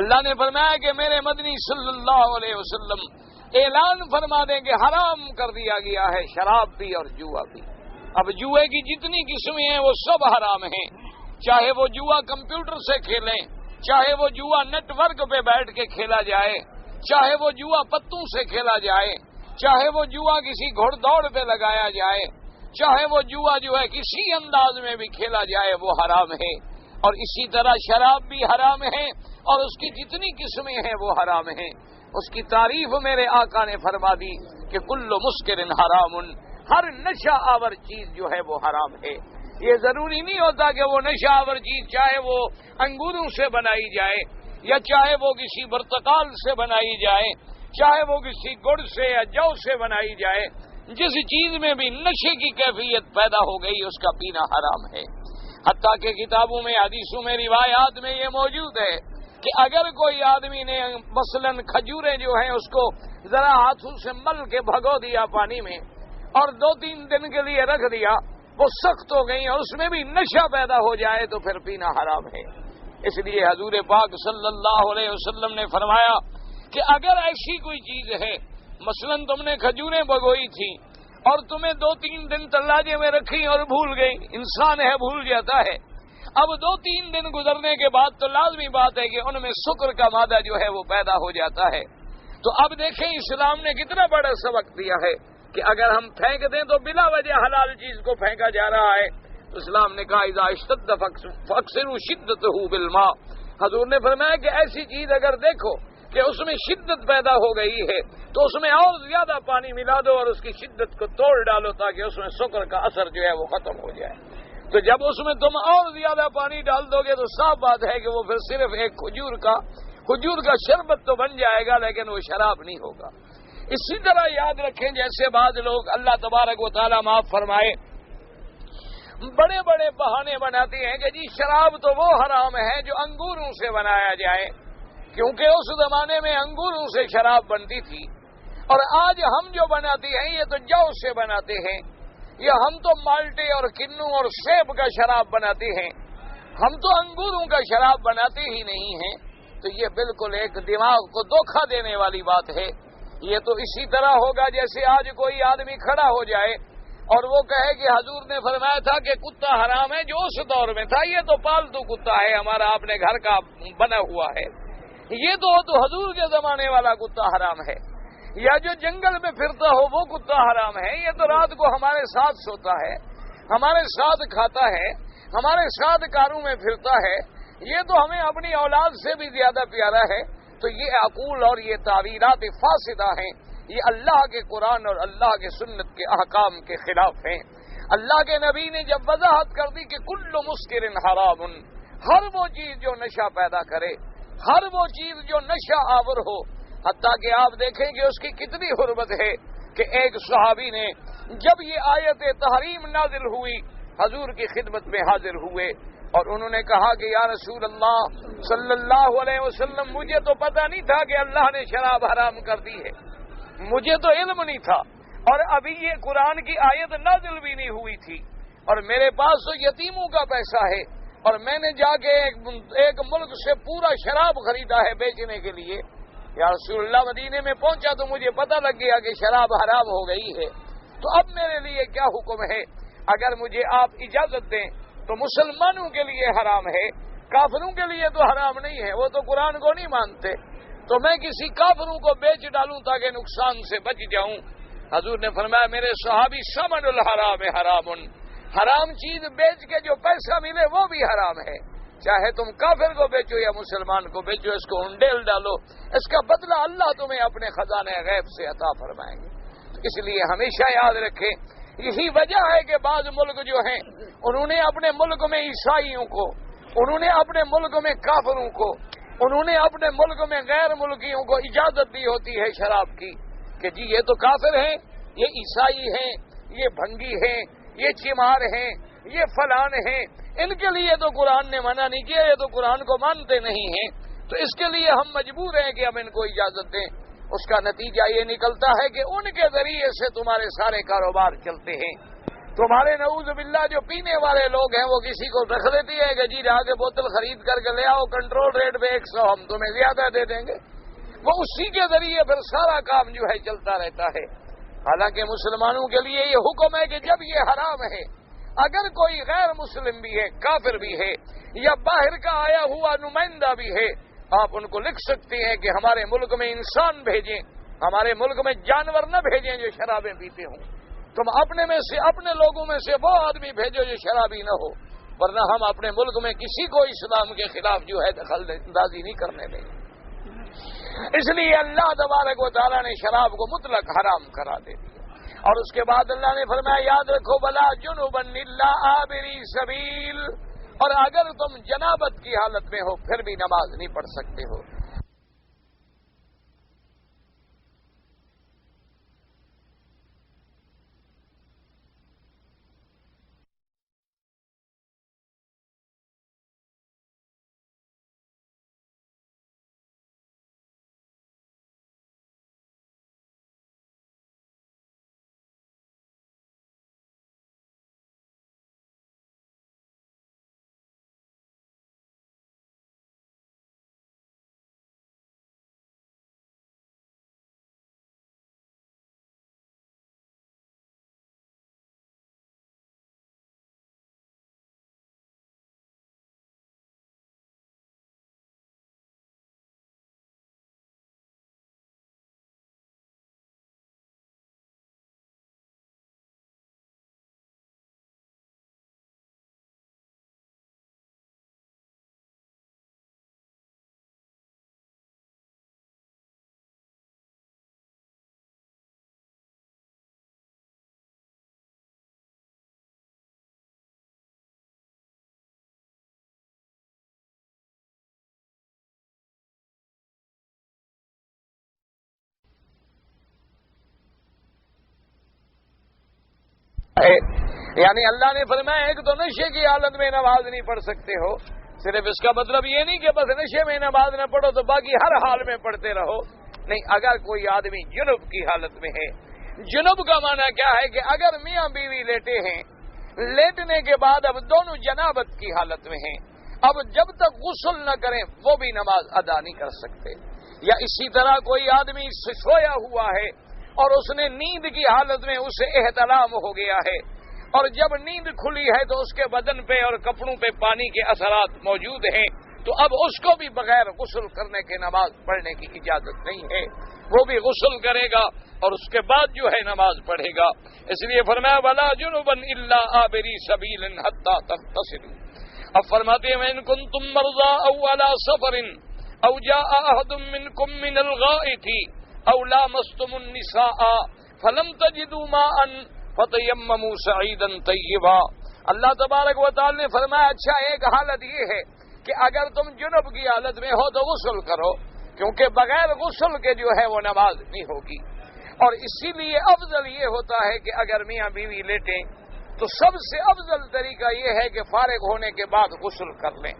اللہ نے فرمایا کہ میرے مدنی صلی اللہ علیہ وسلم اعلان فرما دیں کہ حرام کر دیا گیا ہے شراب بھی اور جوا بھی۔ اب جوئے کی جتنی قسمیں ہیں وہ سب حرام ہیں، چاہے وہ جوا کمپیوٹر سے کھیلیں، چاہے وہ جوا نیٹ ورک پہ بیٹھ کے کھیلا جائے، چاہے وہ جوا پتوں سے کھیلا جائے، چاہے وہ جوا کسی گھوڑ دوڑ پہ لگایا جائے، چاہے وہ جوا جو ہے کسی انداز میں بھی کھیلا جائے وہ حرام ہے۔ اور اسی طرح شراب بھی حرام ہے اور اس کی جتنی قسمیں ہیں وہ حرام ہیں۔ اس کی تعریف میرے آقا نے فرما دی کہ کل مسکر حرام، ہر نشہ آور چیز جو ہے وہ حرام ہے۔ یہ ضروری نہیں ہوتا کہ وہ نشہ آور چیز چاہے وہ انگوروں سے بنائی جائے یا چاہے وہ کسی برتقال سے بنائی جائے، چاہے وہ کسی گڑ سے یا جو سے بنائی جائے، جس چیز میں بھی نشے کی کیفیت پیدا ہو گئی اس کا پینا حرام ہے۔ حتیٰ کہ کتابوں میں، حدیثوں میں، روایات میں یہ موجود ہے کہ اگر کوئی آدمی نے مثلاً کھجوریں جو ہیں اس کو ذرا ہاتھوں سے مل کے بھگو دیا پانی میں اور 2-3 دن کے لیے رکھ دیا، وہ سخت ہو گئی اور اس میں بھی نشہ پیدا ہو جائے تو پھر پینا حرام ہے۔ اس لیے حضور پاک صلی اللہ علیہ وسلم نے فرمایا کہ اگر ایسی کوئی چیز ہے، مثلاً تم نے کھجوریں بھگوئی تھی اور تمہیں 2-3 دن تلاجے میں رکھی اور بھول گئی، انسان ہے بھول جاتا ہے، اب 2-3 دن گزرنے کے بعد تو لازمی بات ہے کہ ان میں سکر کا مادہ جو ہے وہ پیدا ہو جاتا ہے۔ تو اب دیکھیں اسلام نے کتنا بڑا سبق دیا ہے کہ اگر ہم پھینک دیں تو بلا وجہ حلال چیز کو پھینکا جا رہا ہے۔ تو اسلام نے کہا اذا اشتد فاکثروا شدتہ بالماء، حضور نے فرمایا کہ ایسی چیز اگر دیکھو کہ اس میں شدت پیدا ہو گئی ہے تو اس میں اور زیادہ پانی ملا دو اور اس کی شدت کو توڑ ڈالو تاکہ اس میں سکر کا اثر جو ہے وہ ختم ہو جائے۔ تو جب اس میں تم اور زیادہ پانی ڈال دو گے تو صاف بات ہے کہ وہ پھر صرف ایک کھجور کا شربت تو بن جائے گا لیکن وہ شراب نہیں ہوگا۔ اسی طرح یاد رکھیں جیسے بعض لوگ اللہ تبارک و تعالیٰ معاف فرمائے بڑے بڑے بہانے بناتے ہیں کہ جی شراب تو وہ حرام ہے جو انگوروں سے بنایا جائے، کیونکہ اس زمانے میں انگوروں سے شراب بنتی تھی اور آج ہم جو بناتے ہیں یہ تو جو سے بناتے ہیں، یا ہم تو مالٹے اور کنو اور سیب کا شراب بناتے ہیں، ہم تو انگوروں کا شراب بناتے ہی نہیں ہیں۔ تو یہ بالکل ایک دماغ کو دھوکہ دینے والی بات ہے۔ یہ تو اسی طرح ہوگا جیسے آج کوئی آدمی کھڑا ہو جائے اور وہ کہے کہ حضور نے فرمایا تھا کہ کتا حرام ہے، جو اس دور میں تھا، یہ تو پالتو کتا ہے ہمارا اپنے گھر کا بنا ہوا ہے، یہ تو حضور کے زمانے والا کتا حرام ہے، یا جو جنگل میں پھرتا ہو وہ کتا حرام ہے، یہ تو رات کو ہمارے ساتھ سوتا ہے، ہمارے ساتھ کھاتا ہے، ہمارے ساتھ کاروں میں پھرتا ہے، یہ تو ہمیں اپنی اولاد سے بھی زیادہ پیارا ہے۔ تو یہ عقول اور یہ تعویلات فاسدہ ہیں، یہ اللہ کے قرآن اور اللہ کے سنت کے احکام کے خلاف ہیں۔ اللہ کے نبی نے جب وضاحت کر دی کہ کل مسکر حرام، ہر وہ چیز جو نشہ پیدا کرے، ہر وہ چیز جو نشہ آور ہو، حتیٰ کہ آپ دیکھیں کہ اس کی کتنی حرمت ہے کہ ایک صحابی نے جب یہ آیت تحریم نازل ہوئی حضور کی خدمت میں حاضر ہوئے اور انہوں نے کہا کہ یا رسول اللہ صلی اللہ علیہ وسلم، مجھے تو پتہ نہیں تھا کہ اللہ نے شراب حرام کر دی ہے، مجھے تو علم نہیں تھا، اور ابھی یہ قرآن کی آیت نازل بھی نہیں ہوئی تھی، اور میرے پاس تو یتیموں کا پیسہ ہے اور میں نے جا کے ایک ملک سے پورا شراب خریدا ہے بیچنے کے لیے، یا رسول اللہ مدینے میں پہنچا تو مجھے پتہ لگ گیا کہ شراب حرام ہو گئی ہے، تو اب میرے لیے کیا حکم ہے؟ اگر مجھے آپ اجازت دیں تو مسلمانوں کے لیے حرام ہے، کافروں کے لیے تو حرام نہیں ہے، وہ تو قرآن کو نہیں مانتے، تو میں کسی کافروں کو بیچ ڈالوں تاکہ نقصان سے بچ جاؤں۔ حضور نے فرمایا میرے صحابی ثمن الحرام حرام، حرام چیز بیچ کے جو پیسہ ملے وہ بھی حرام ہے، چاہے تم کافر کو بیچو یا مسلمان کو بیچو، اس کو انڈیل ڈالو، اس کا بدلہ اللہ تمہیں اپنے خزانے غیب سے عطا فرمائیں گے۔ اس لیے ہمیشہ یاد رکھیں، یہی وجہ ہے کہ بعض ملک جو ہیں انہوں نے اپنے ملک میں عیسائیوں کو، انہوں نے اپنے ملک میں کافروں کو، انہوں نے اپنے ملک میں غیر ملکیوں کو اجازت دی ہوتی ہے شراب کی کہ جی یہ تو کافر ہیں، یہ عیسائی ہیں، یہ بھنگی ہیں، یہ چمار ہیں، یہ فلان ہیں، ان کے لیے تو قرآن نے منع نہیں کیا، یہ تو قرآن کو مانتے نہیں ہیں، تو اس کے لیے ہم مجبور ہیں کہ ہم ان کو اجازت دیں۔ اس کا نتیجہ یہ نکلتا ہے کہ ان کے ذریعے سے تمہارے سارے کاروبار چلتے ہیں۔ تمہارے نعوذ باللہ جو پینے والے لوگ ہیں وہ کسی کو رکھ دیتی ہے کہ جی جا کے بوتل خرید کر کے لے آؤ، کنٹرول ریٹ پہ 100 ہم تمہیں زیادہ دے دیں گے، وہ اسی کے ذریعے پھر سارا کام جو ہے چلتا رہتا ہے۔ حالانکہ مسلمانوں کے لیے یہ حکم ہے کہ جب یہ حرام ہے اگر کوئی غیر مسلم بھی ہے، کافر بھی ہے، یا باہر کا آیا ہوا نمائندہ بھی ہے، آپ ان کو لکھ سکتے ہیں کہ ہمارے ملک میں انسان بھیجیں، ہمارے ملک میں جانور نہ بھیجیں جو شرابیں پیتے ہوں، تم اپنے میں سے، اپنے لوگوں میں سے وہ آدمی بھیجو جو شرابی نہ ہو، ورنہ ہم اپنے ملک میں کسی کو اسلام کے خلاف جو ہے دخل اندازی نہیں کرنے دیں گے۔ اس لیے اللہ تبارک و تعالیٰ نے شراب کو مطلق حرام کرا دے دیا، اور اس کے بعد اللہ نے فرمایا یاد رکھو ولا جنبا الا عابری سبیل، اور اگر تم جنابت کی حالت میں ہو پھر بھی نماز نہیں پڑھ سکتے ہو۔ یعنی اللہ نے فرمایا ایک تو نشے کی حالت میں نماز نہیں پڑھ سکتے ہو، صرف اس کا مطلب یہ نہیں کہ بس نشے میں نماز نہ پڑھو تو باقی ہر حال میں پڑھتے رہو، نہیں، اگر کوئی آدمی جنب کی حالت میں ہے، جنب کا معنی کیا ہے کہ اگر میاں بیوی لیٹے ہیں، لیٹنے کے بعد اب دونوں جنابت کی حالت میں ہیں، اب جب تک غسل نہ کریں وہ بھی نماز ادا نہیں کر سکتے، یا اسی طرح کوئی آدمی سویا ہوا ہے اور اس نے نیند کی حالت میں اسے احتلام ہو گیا ہے، اور جب نیند کھلی ہے تو اس کے بدن پہ اور کپڑوں پہ پانی کے اثرات موجود ہیں، تو اب اس کو بھی بغیر غسل کرنے کے نماز پڑھنے کی اجازت نہیں ہے، وہ بھی غسل کرے گا اور اس کے بعد جو ہے نماز پڑھے گا۔ اس لیے فرمایا ولا جنبا الا عابری سبیل حتی تغتسلوا۔ اب فرماتے ہیں ان کنتم مرضى او على سفر او جاء احد منكم من الغائط او لامستم النساء فلم تجدوا ماء فتیمموا سعیدا طیبا۔ اللہ تبارک و تعالی نے فرمایا اچھا ایک حالت یہ ہے کہ اگر تم جنب کی حالت میں ہو تو غسل کرو، کیونکہ بغیر غسل کے جو ہے وہ نماز نہیں ہوگی، اور اسی لیے افضل یہ ہوتا ہے کہ اگر میاں بیوی لیٹیں تو سب سے افضل طریقہ یہ ہے کہ فارغ ہونے کے بعد غسل کر لیں،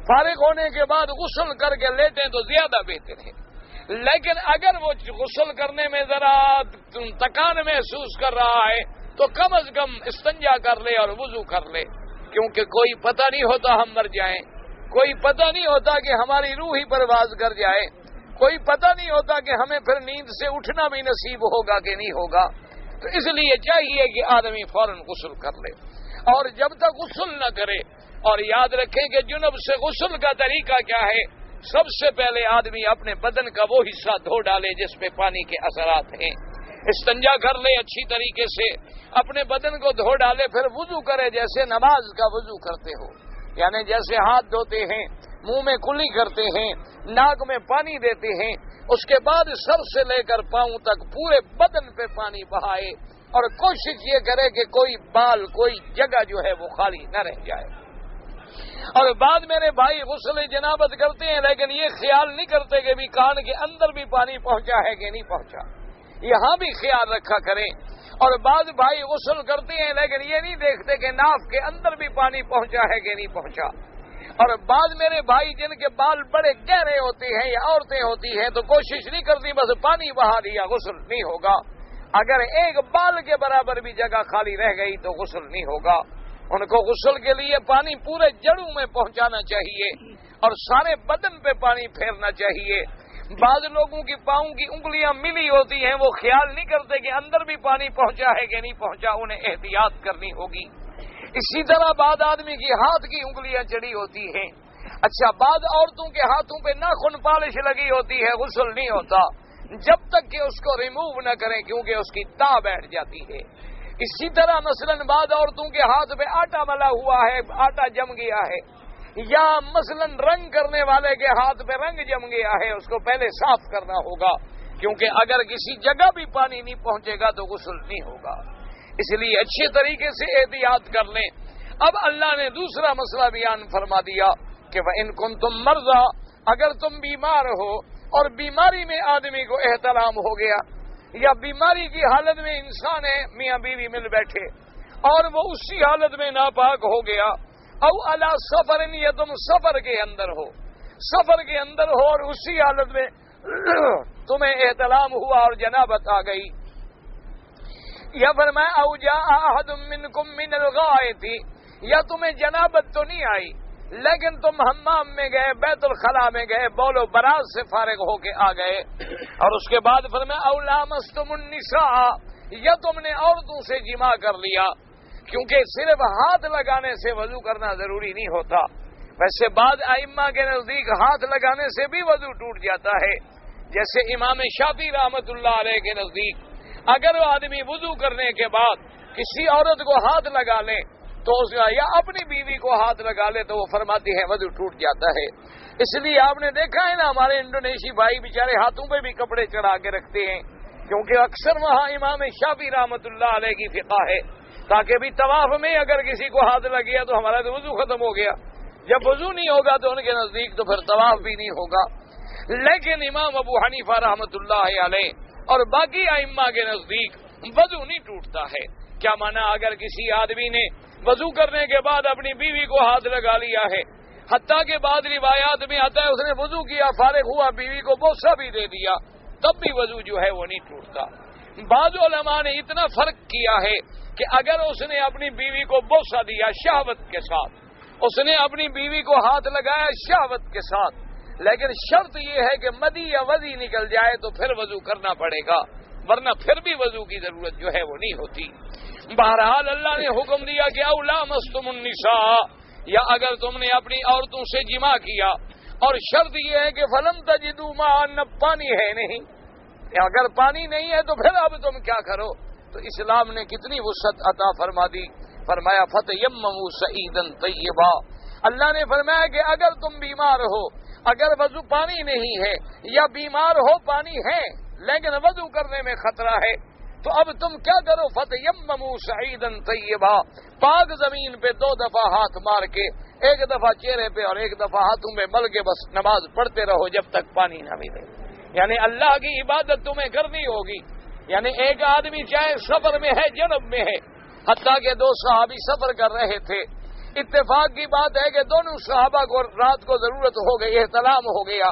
فارغ ہونے کے بعد غسل کر کے لیٹیں تو زیادہ بہتر ہے۔ لیکن اگر وہ غسل کرنے میں ذرا تکان محسوس کر رہا ہے تو کم از کم استنجا کر لے اور وضو کر لے، کیونکہ کوئی پتہ نہیں ہوتا ہم مر جائیں، کوئی پتہ نہیں ہوتا کہ ہماری روح ہی پرواز کر جائے، کوئی پتہ نہیں ہوتا کہ ہمیں پھر نیند سے اٹھنا بھی نصیب ہوگا کہ نہیں ہوگا، تو اس لیے چاہیے کہ آدمی فوراً غسل کر لے، اور جب تک غسل نہ کرے، اور یاد رکھیں کہ جنب سے غسل کا طریقہ کیا ہے، سب سے پہلے آدمی اپنے بدن کا وہ حصہ دھو ڈالے جس پہ پانی کے اثرات ہیں، استنجا کر لے اچھی طریقے سے، اپنے بدن کو دھو ڈالے، پھر وضو کرے جیسے نماز کا وضو کرتے ہو، یعنی جیسے ہاتھ دھوتے ہیں، منہ میں کلی کرتے ہیں، ناک میں پانی دیتے ہیں، اس کے بعد سر سے لے کر پاؤں تک پورے بدن پہ پانی بہائے، اور کوشش یہ کرے کہ کوئی بال، کوئی جگہ جو ہے وہ خالی نہ رہ جائے۔ اور بعد میرے بھائی غسل جنابت کرتے ہیں لیکن یہ خیال نہیں کرتے کہ بھی کان کے اندر بھی پانی پہنچا ہے کہ نہیں پہنچا، یہاں بھی خیال رکھا کریں۔ اور بعض بھائی غسل کرتے ہیں لیکن یہ نہیں دیکھتے کہ ناف کے اندر بھی پانی پہنچا ہے کہ نہیں پہنچا۔ اور بعض میرے بھائی جن کے بال بڑے گہرے ہوتے ہیں یا عورتیں ہوتی ہیں تو کوشش نہیں کرتی بس پانی بہا دیا غسل نہیں ہوگا، اگر ایک بال کے برابر بھی جگہ خالی رہ گئی تو غسل نہیں ہوگا۔ ان کو غسل کے لیے پانی پورے جڑوں میں پہنچانا چاہیے اور سارے بدن پہ پانی پھیرنا چاہیے۔ بعض لوگوں کی پاؤں کی انگلیاں ملی ہوتی ہیں، وہ خیال نہیں کرتے کہ اندر بھی پانی پہنچا ہے کہ نہیں پہنچا، انہیں احتیاط کرنی ہوگی۔ اسی طرح بعض آدمی کی ہاتھ کی انگلیاں چڑی ہوتی ہیں. اچھا، بعض عورتوں کے ہاتھوں پہ ناخن پالش لگی ہوتی ہے، غسل نہیں ہوتا جب تک کہ اس کو ریموو نہ کریں، کیونکہ اس کی تا بیٹھ جاتی ہے. اسی طرح مثلا بعض عورتوں کے ہاتھ پہ آٹا ملا ہوا ہے، آٹا جم گیا ہے، یا مثلا رنگ کرنے والے کے ہاتھ پہ رنگ جم گیا ہے، اس کو پہلے صاف کرنا ہوگا، کیونکہ اگر کسی جگہ بھی پانی نہیں پہنچے گا تو غسل نہیں ہوگا. اس لیے اچھے طریقے سے احتیاط کر لیں. اب اللہ نے دوسرا مسئلہ بیان فرما دیا کہ وَإِن كُنتُم مَرْضَىٰ، اگر تم بیمار ہو اور بیماری میں آدمی کو احتلام ہو گیا، یا بیماری کی حالت میں انسان ہے، میاں بیوی مل بیٹھے اور وہ اسی حالت میں ناپاک ہو گیا، او علی سفر، یا تم سفر کے اندر ہو اور اسی حالت میں تمہیں احتلام ہوا اور جنابت آ گئی، یا فرمایا او جاء احد منکم من الغائط، یا تمہیں جنابت تو نہیں آئی لیکن تم حمام میں گئے، بیت الخلا میں گئے، بول و براز سے فارغ ہو کے آ گئے، اور اس کے بعد فرمایا او لامستم النساء، یا تم نے عورتوں سے جماع کر لیا. کیونکہ صرف ہاتھ لگانے سے وضو کرنا ضروری نہیں ہوتا. ویسے بعض ائمہ کے نزدیک ہاتھ لگانے سے بھی وضو ٹوٹ جاتا ہے، جیسے امام شافعی رحمۃ اللہ علیہ کے نزدیک اگر وہ آدمی وضو کرنے کے بعد کسی عورت کو ہاتھ لگا لے تو اس کا، یا اپنی بیوی کو ہاتھ لگا لے تو وہ فرماتی ہے وضو ٹوٹ جاتا ہے. اس لیے آپ نے دیکھا ہے نا، ہمارے انڈونیشی بھائی بیچارے ہاتھوں پہ بھی کپڑے چڑھا کے رکھتے ہیں، کیونکہ اکثر وہاں امام شافعی رحمۃ اللہ علیہ کی فقہ ہے، تاکہ بھی طواف میں اگر کسی کو ہاتھ لگ گیا تو ہمارا تو وضو ختم ہو گیا. جب وضو نہیں ہوگا تو ان کے نزدیک تو پھر طواف بھی نہیں ہوگا. لیکن امام ابو حنیفہ رحمۃ اللہ علیہ اور باقی ائمہ کے نزدیک وضو نہیں ٹوٹتا ہے. کیا مانا؟ اگر کسی آدمی نے وضو کرنے کے بعد اپنی بیوی کو ہاتھ لگا لیا ہے، حتیٰ کہ بعض روایات میں آتا ہے اس نے وضو کیا، فارغ ہوا، بیوی کو بوسہ بھی دے دیا، تب بھی وضو جو ہے وہ نہیں ٹوٹتا. بعض علماء نے اتنا فرق کیا ہے کہ اگر اس نے اپنی بیوی کو بوسہ دیا شہوت کے ساتھ، اس نے اپنی بیوی کو ہاتھ لگایا شہوت کے ساتھ، لیکن شرط یہ ہے کہ مدی یا وضی نکل جائے تو پھر وضو کرنا پڑے گا، ورنہ پھر بھی وضو کی ضرورت جو ہے وہ نہیں ہوتی. بہرحال اللہ نے حکم دیا کہ او لامستم النساء، یا اگر تم نے اپنی عورتوں سے جماع کیا، اور شرط یہ ہے کہ فلم تجدوا ماء، پانی ہے نہیں، اگر پانی نہیں ہے تو پھر اب تم کیا کرو؟ تو اسلام نے کتنی وسعت عطا فرما دی. فرمایا فتیمموا صعیدا طیبا. اللہ نے فرمایا کہ اگر تم بیمار ہو، اگر وضو پانی نہیں ہے، یا بیمار ہو پانی ہے لیکن وضو کرنے میں خطرہ ہے، تو اب تم کیا کرو؟ فتیمموا صعیدا طیبا، پاک زمین پہ 2 دفعہ ہاتھ مار کے، ایک دفعہ چہرے پہ اور ایک دفعہ ہاتھوں میں مل کے بس نماز پڑھتے رہو جب تک پانی نہ ملے. یعنی اللہ کی عبادت تمہیں کرنی ہوگی. یعنی ایک آدمی چاہے سفر میں ہے، جنب میں ہے، حتیٰ کہ 2 صحابی سفر کر رہے تھے، اتفاق کی بات ہے کہ دونوں صحابہ کو رات کو ضرورت ہو گئی، احتلام ہو گیا.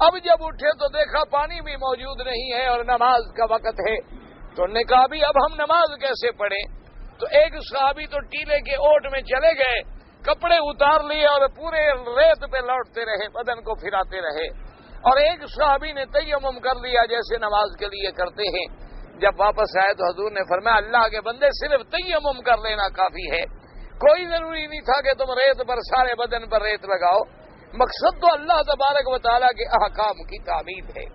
اب جب اٹھے تو دیکھا پانی بھی موجود نہیں ہے اور نماز کا وقت ہے، تو انہوں نے کہا بھی اب ہم نماز کیسے پڑھیں؟ تو ایک صحابی تو ٹیلے کے اوٹ میں چلے گئے، کپڑے اتار لیے اور پورے ریت پہ لوٹتے رہے، بدن کو پھراتے رہے، اور ایک صحابی نے تیمم کر لیا جیسے نماز کے لیے کرتے ہیں. جب واپس آئے تو حضور نے فرمایا اللہ کے بندے صرف تیمم کر لینا کافی ہے، کوئی ضروری نہیں تھا کہ تم ریت پر سارے بدن پر ریت لگاؤ. مقصد تو اللہ تبارک و تعالیٰ کے احکام کی تعمیر ہے.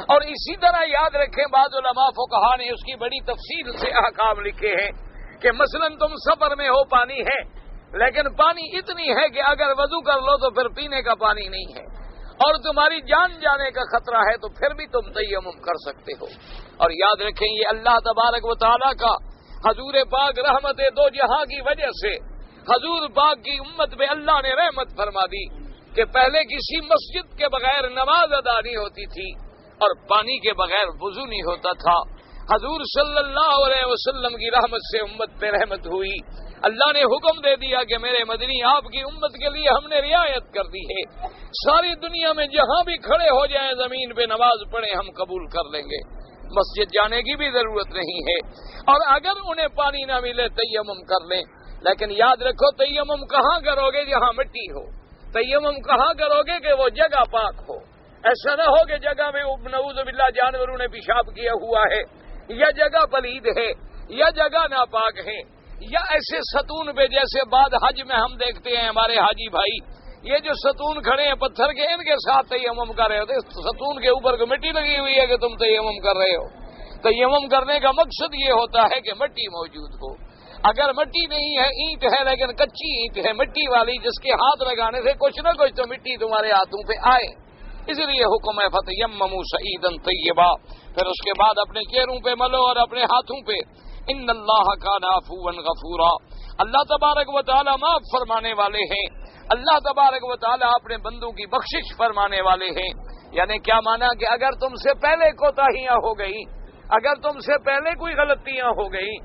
اور اسی طرح یاد رکھیں بعض علماء فقہا نے اس کی بڑی تفصیل سے احکام لکھے ہیں کہ مثلا تم سفر میں ہو، پانی ہے لیکن پانی اتنی ہے کہ اگر وضو کر لو تو پھر پینے کا پانی نہیں ہے اور تمہاری جان جانے کا خطرہ ہے تو پھر بھی تم تیمم کر سکتے ہو. اور یاد رکھیں یہ اللہ تبارک و تعالیٰ کا حضور پاک رحمت 2 جہاں کی وجہ سے حضور پاک کی امت پہ اللہ نے رحمت فرما دی کہ پہلے کسی مسجد کے بغیر نماز ادا نہیں ہوتی تھی اور پانی کے بغیر وضو نہیں ہوتا تھا. حضور صلی اللہ علیہ وسلم کی رحمت سے امت پہ رحمت ہوئی. اللہ نے حکم دے دیا کہ میرے مدنی آپ کی امت کے لیے ہم نے رعایت کر دی ہے، ساری دنیا میں جہاں بھی کھڑے ہو جائیں زمین پہ نماز پڑھیں ہم قبول کر لیں گے، مسجد جانے کی بھی ضرورت نہیں ہے. اور اگر انہیں پانی نہ ملے تیمم کر لیں، لیکن یاد رکھو تیمم کہاں کرو گے؟ جہاں مٹی ہو. تیمم کہاں کرو گے؟ کہ وہ جگہ پاک ہو. ایسا نہ ہو کہ جگہ میں نعوذ باللہ جانوروں نے پیشاب کیا ہوا ہے، یا جگہ پلید ہے، یا جگہ ناپاک ہے. یا ایسے ستون پہ جیسے بعد حج میں ہم دیکھتے ہیں ہمارے حاجی بھائی یہ جو ستون کھڑے ہیں پتھر کے ان کے ساتھ تیمم کر رہے ہوتے، ستون کے اوپر کو مٹی لگی ہوئی ہے کہ تم تیمم کر رہے ہو. تیمم کرنے کا مقصد یہ ہوتا ہے کہ مٹی موجود ہو. اگر مٹی نہیں ہے، اینٹ ہے لیکن کچی اینٹ ہے مٹی والی، جس کے ہاتھ لگانے سے کچھ نہ کچھ تو مٹی تمہارے ہاتھوں پہ آئے، اس لیے حکم ہے فتیمموا صعیدا طیبا. پھر اس کے بعد اپنے چہروں پہ ملو اور اپنے ہاتھوں پہ. ان اللہ کان عفوا غفورا، اللہ تبارک و تعالی معاف فرمانے والے ہیں. اللہ تبارک و تعالی اپنے بندوں کی بخشش فرمانے والے ہیں. یعنی کیا مانا کہ اگر تم سے پہلے کوتاہیاں ہو گئی، اگر تم سے پہلے کوئی غلطیاں ہو گئی،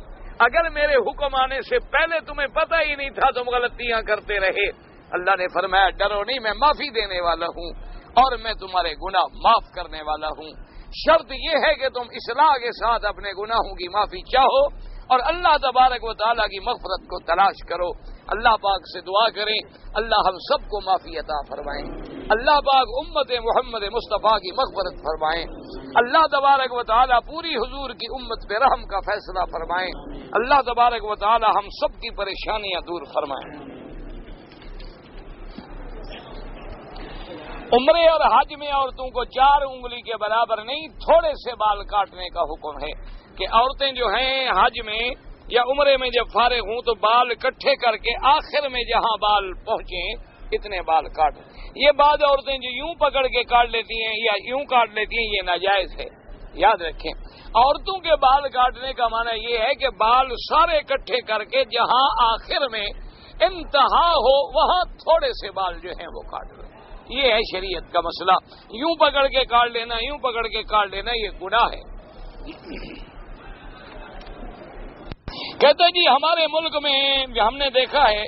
اگر میرے حکم آنے سے پہلے تمہیں پتہ ہی نہیں تھا تم غلطیاں کرتے رہے، اللہ نے فرمایا ڈرو نہیں، میں معافی دینے والا ہوں اور میں تمہارے گناہ معاف کرنے والا ہوں. شرط یہ ہے کہ تم اصلاح کے ساتھ اپنے گناہوں کی معافی چاہو اور اللہ تبارک و تعالیٰ کی مغفرت کو تلاش کرو. اللہ پاک سے دعا کریں اللہ ہم سب کو معافی عطا فرمائیں. اللہ پاک امت محمد مصطفیٰ کی مغفرت فرمائیں. اللہ تبارک و تعالیٰ پوری حضور کی امت پہ رحم کا فیصلہ فرمائیں. اللہ تبارک و تعالیٰ ہم سب کی پریشانیاں دور فرمائیں. عمرے اور حج میں عورتوں کو 4 انگلی کے برابر نہیں تھوڑے سے بال کاٹنے کا حکم ہے کہ عورتیں جو ہیں حج میں یا عمرے میں جب فارغ ہوں تو بال اکٹھے کر کے آخر میں جہاں بال پہنچیں اتنے بال کاٹیں. یہ بعض عورتیں جو یوں پکڑ کے کاٹ لیتی ہیں یا یوں کاٹ لیتی ہیں، یہ ناجائز ہے. یاد رکھیں عورتوں کے بال کاٹنے کا معنی یہ ہے کہ بال سارے اکٹھے کر کے جہاں آخر میں انتہا ہو وہاں تھوڑے سے بال جو ہیں وہ کاٹ لیں. یہ ہے شریعت کا مسئلہ. یوں پکڑ کے کاٹ لینا، یوں پکڑ کے کاٹ لینا یہ گناہ ہے. کہتے جی ہمارے ملک میں ہم نے دیکھا ہے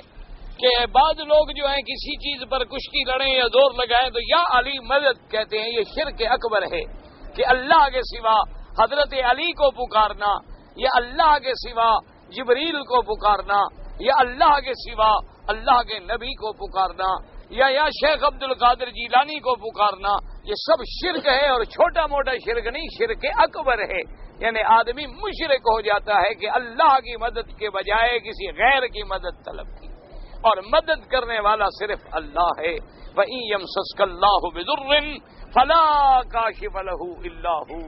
کہ بعض لوگ جو ہیں کسی چیز پر کشتی لڑیں یا زور لگائیں تو یا علی مدد کہتے ہیں. یہ شرک اکبر ہے کہ اللہ کے سوا حضرت علی کو پکارنا یا اللہ کے سوا جبریل کو پکارنا یا اللہ کے سوا اللہ کے نبی کو پکارنا یا شیخ عبد القادر جیلانی کو پکارنا، یہ سب شرک ہے اور چھوٹا موٹا شرک نہیں، شرک اکبر ہے. یعنی آدمی مشرک ہو جاتا ہے کہ اللہ کی مدد کے بجائے کسی غیر کی مدد طلب کی، اور مدد کرنے والا صرف اللہ ہے. وَإِن يَمْسَسْكَ اللَّهُ بِضُرٍّ فَلَا كَاشِفَ لَهُ إِلَّا هُوَ.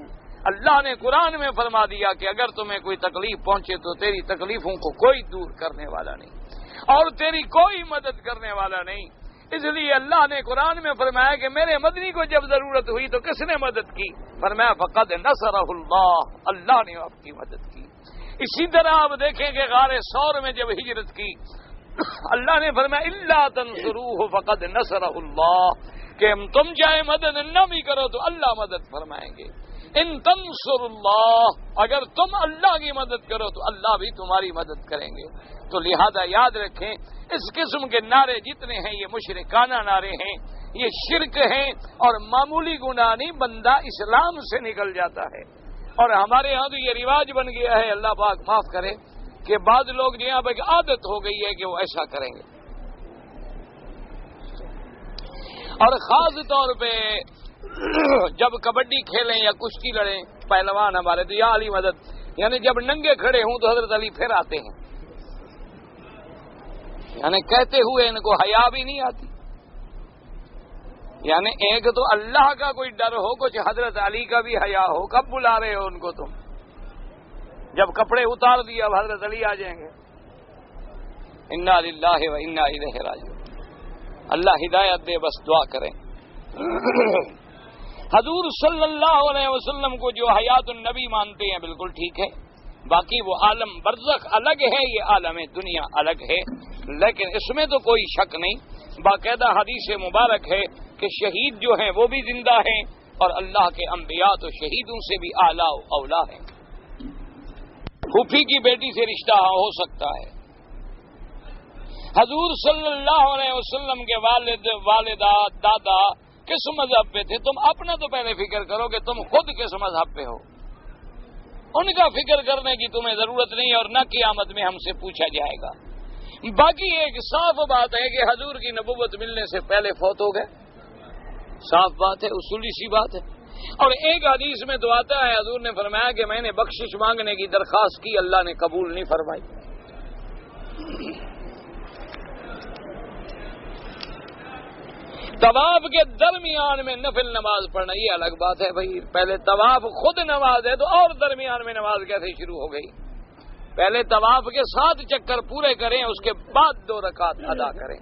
اللہ نے قرآن میں فرما دیا کہ اگر تمہیں کوئی تکلیف پہنچے تو تیری تکلیفوں کو کوئی دور کرنے والا نہیں اور تیری کوئی مدد کرنے والا نہیں. اس لیے اللہ نے قرآن میں فرمایا کہ میرے مدنی کو جب ضرورت ہوئی تو کس نے مدد کی؟ فرمایا فقد نصرہ اللہ، اللہ نے آپ کی مدد کی. اسی طرح آپ دیکھیں کہ غار ثور میں جب ہجرت کی اللہ نے فرمایا الا تنصروہ فقد نصرہ اللہ، کہ تم چاہے مدد نہ بھی کرو تو اللہ مدد فرمائیں گے. ان تنصر اللہ، اگر تم اللہ کی مدد کرو تو اللہ بھی تمہاری مدد کریں گے. تو لہذا یاد رکھیں اس قسم کے نعرے جتنے ہیں یہ مشرکانہ نعرے ہیں، یہ شرک ہیں اور معمولی گناہ نہیں، بندہ اسلام سے نکل جاتا ہے. اور ہمارے ہاں تو یہ رواج بن گیا ہے، اللہ پاک معاف کرے، کہ بعض لوگ یہاں پہ عادت ہو گئی ہے کہ وہ ایسا کریں گے. اور خاص طور پہ جب کبڈی کھیلیں یا کشتی لڑیں پہلوان ہمارے تو یا علی مدد، یعنی جب ننگے کھڑے ہوں تو حضرت علی پھر آتے ہیں. یعنی کہتے ہوئے ان کو حیا بھی نہیں آتی. یعنی ایک تو اللہ کا کوئی ڈر ہو، کچھ حضرت علی کا بھی حیا ہو. کب بلا رہے ہو ان کو تم؟ جب کپڑے اتار دیا اب حضرت علی آ جائیں گے. انا للہ و انا الیہ راجعون. اللہ ہدایت دے، بس دعا کریں. حضور صلی اللہ علیہ وسلم کو جو حیات النبی مانتے ہیں بالکل ٹھیک ہے، باقی وہ عالم برزخ الگ ہے، یہ عالم دنیا الگ ہے، لیکن اس میں تو کوئی شک نہیں. باقاعدہ حدیث مبارک ہے کہ شہید جو ہیں وہ بھی زندہ ہیں اور اللہ کے انبیاء تو شہیدوں سے بھی اعلیٰ و اولیٰ ہیں. پھوپھی کی بیٹی سے رشتہ ہو سکتا ہے. حضور صلی اللہ علیہ وسلم کے والد، والدہ، دادا کس مذہب پہ تھے؟ تم اپنا تو پہلے فکر کرو کہ تم خود کس مذہب پہ ہو. ان کا فکر کرنے کی تمہیں ضرورت نہیں اور نہ قیامت میں ہم سے پوچھا جائے گا. باقی ایک صاف بات ہے کہ حضور کی نبوت ملنے سے پہلے فوت ہو گئے، صاف بات ہے، اصولی سی بات ہے. اور ایک حدیث میں تو آتا ہے حضور نے فرمایا کہ میں نے بخشش مانگنے کی درخواست کی، اللہ نے قبول نہیں فرمائی. طواف کے درمیان میں نفل نماز پڑھنا یہ الگ بات ہے بھائی. پہلے طواف خود نماز ہے تو اور درمیان میں نماز کیسے شروع ہو گئی؟ پہلے طواف کے 7 چکر پورے کریں، اس کے بعد 2 رکعت ادا کریں.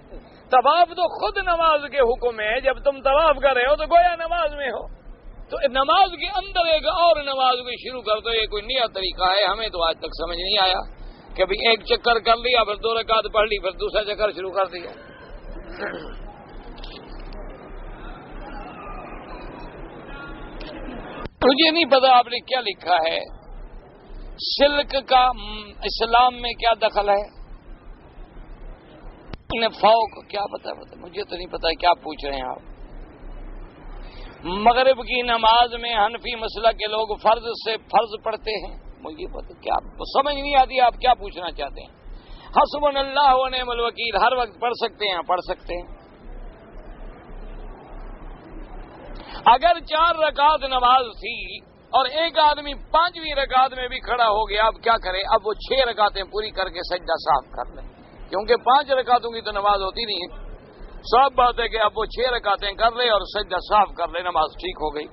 طواف تو خود نماز کے حکم ہے. جب تم طواف کر رہے ہو تو گویا نماز میں ہو، تو نماز کے اندر ایک اور نماز کو شروع کر دو. یہ کوئی نیا طریقہ ہے؟ ہمیں تو آج تک سمجھ نہیں آیا کہ بھی ایک چکر کر لیا، پھر 2 رکعت پڑھ لی، پھر دوسرا چکر شروع کر دیا. مجھے نہیں پتا آپ نے کیا لکھا ہے. سلک کا اسلام میں کیا دخل ہے؟ فوق کیا پتا مجھے تو نہیں پتا کیا پوچھ رہے ہیں آپ. مغرب کی نماز میں حنفی مسلک کے لوگ فرض سے فرض پڑھتے ہیں. مجھے پتا کیا سمجھ نہیں آتی آپ کیا پوچھنا چاہتے ہیں. حسبنا اللہ و نعم الوکیل ہر وقت پڑھ سکتے ہیں؟ پڑھ سکتے ہیں. اگر 4 رکعت نماز تھی اور ایک آدمی 5ویں رکعت میں بھی کھڑا ہو گیا، اب کیا کرے؟ اب وہ 6 رکعتیں پوری کر کے سجدہ صاف کر لیں، کیونکہ 5 رکعتوں کی تو نماز ہوتی نہیں ہے. صاف بات ہے کہ اب وہ 6 رکعتیں کر لے اور سجدہ صاف کر لے، نماز ٹھیک ہو گئی.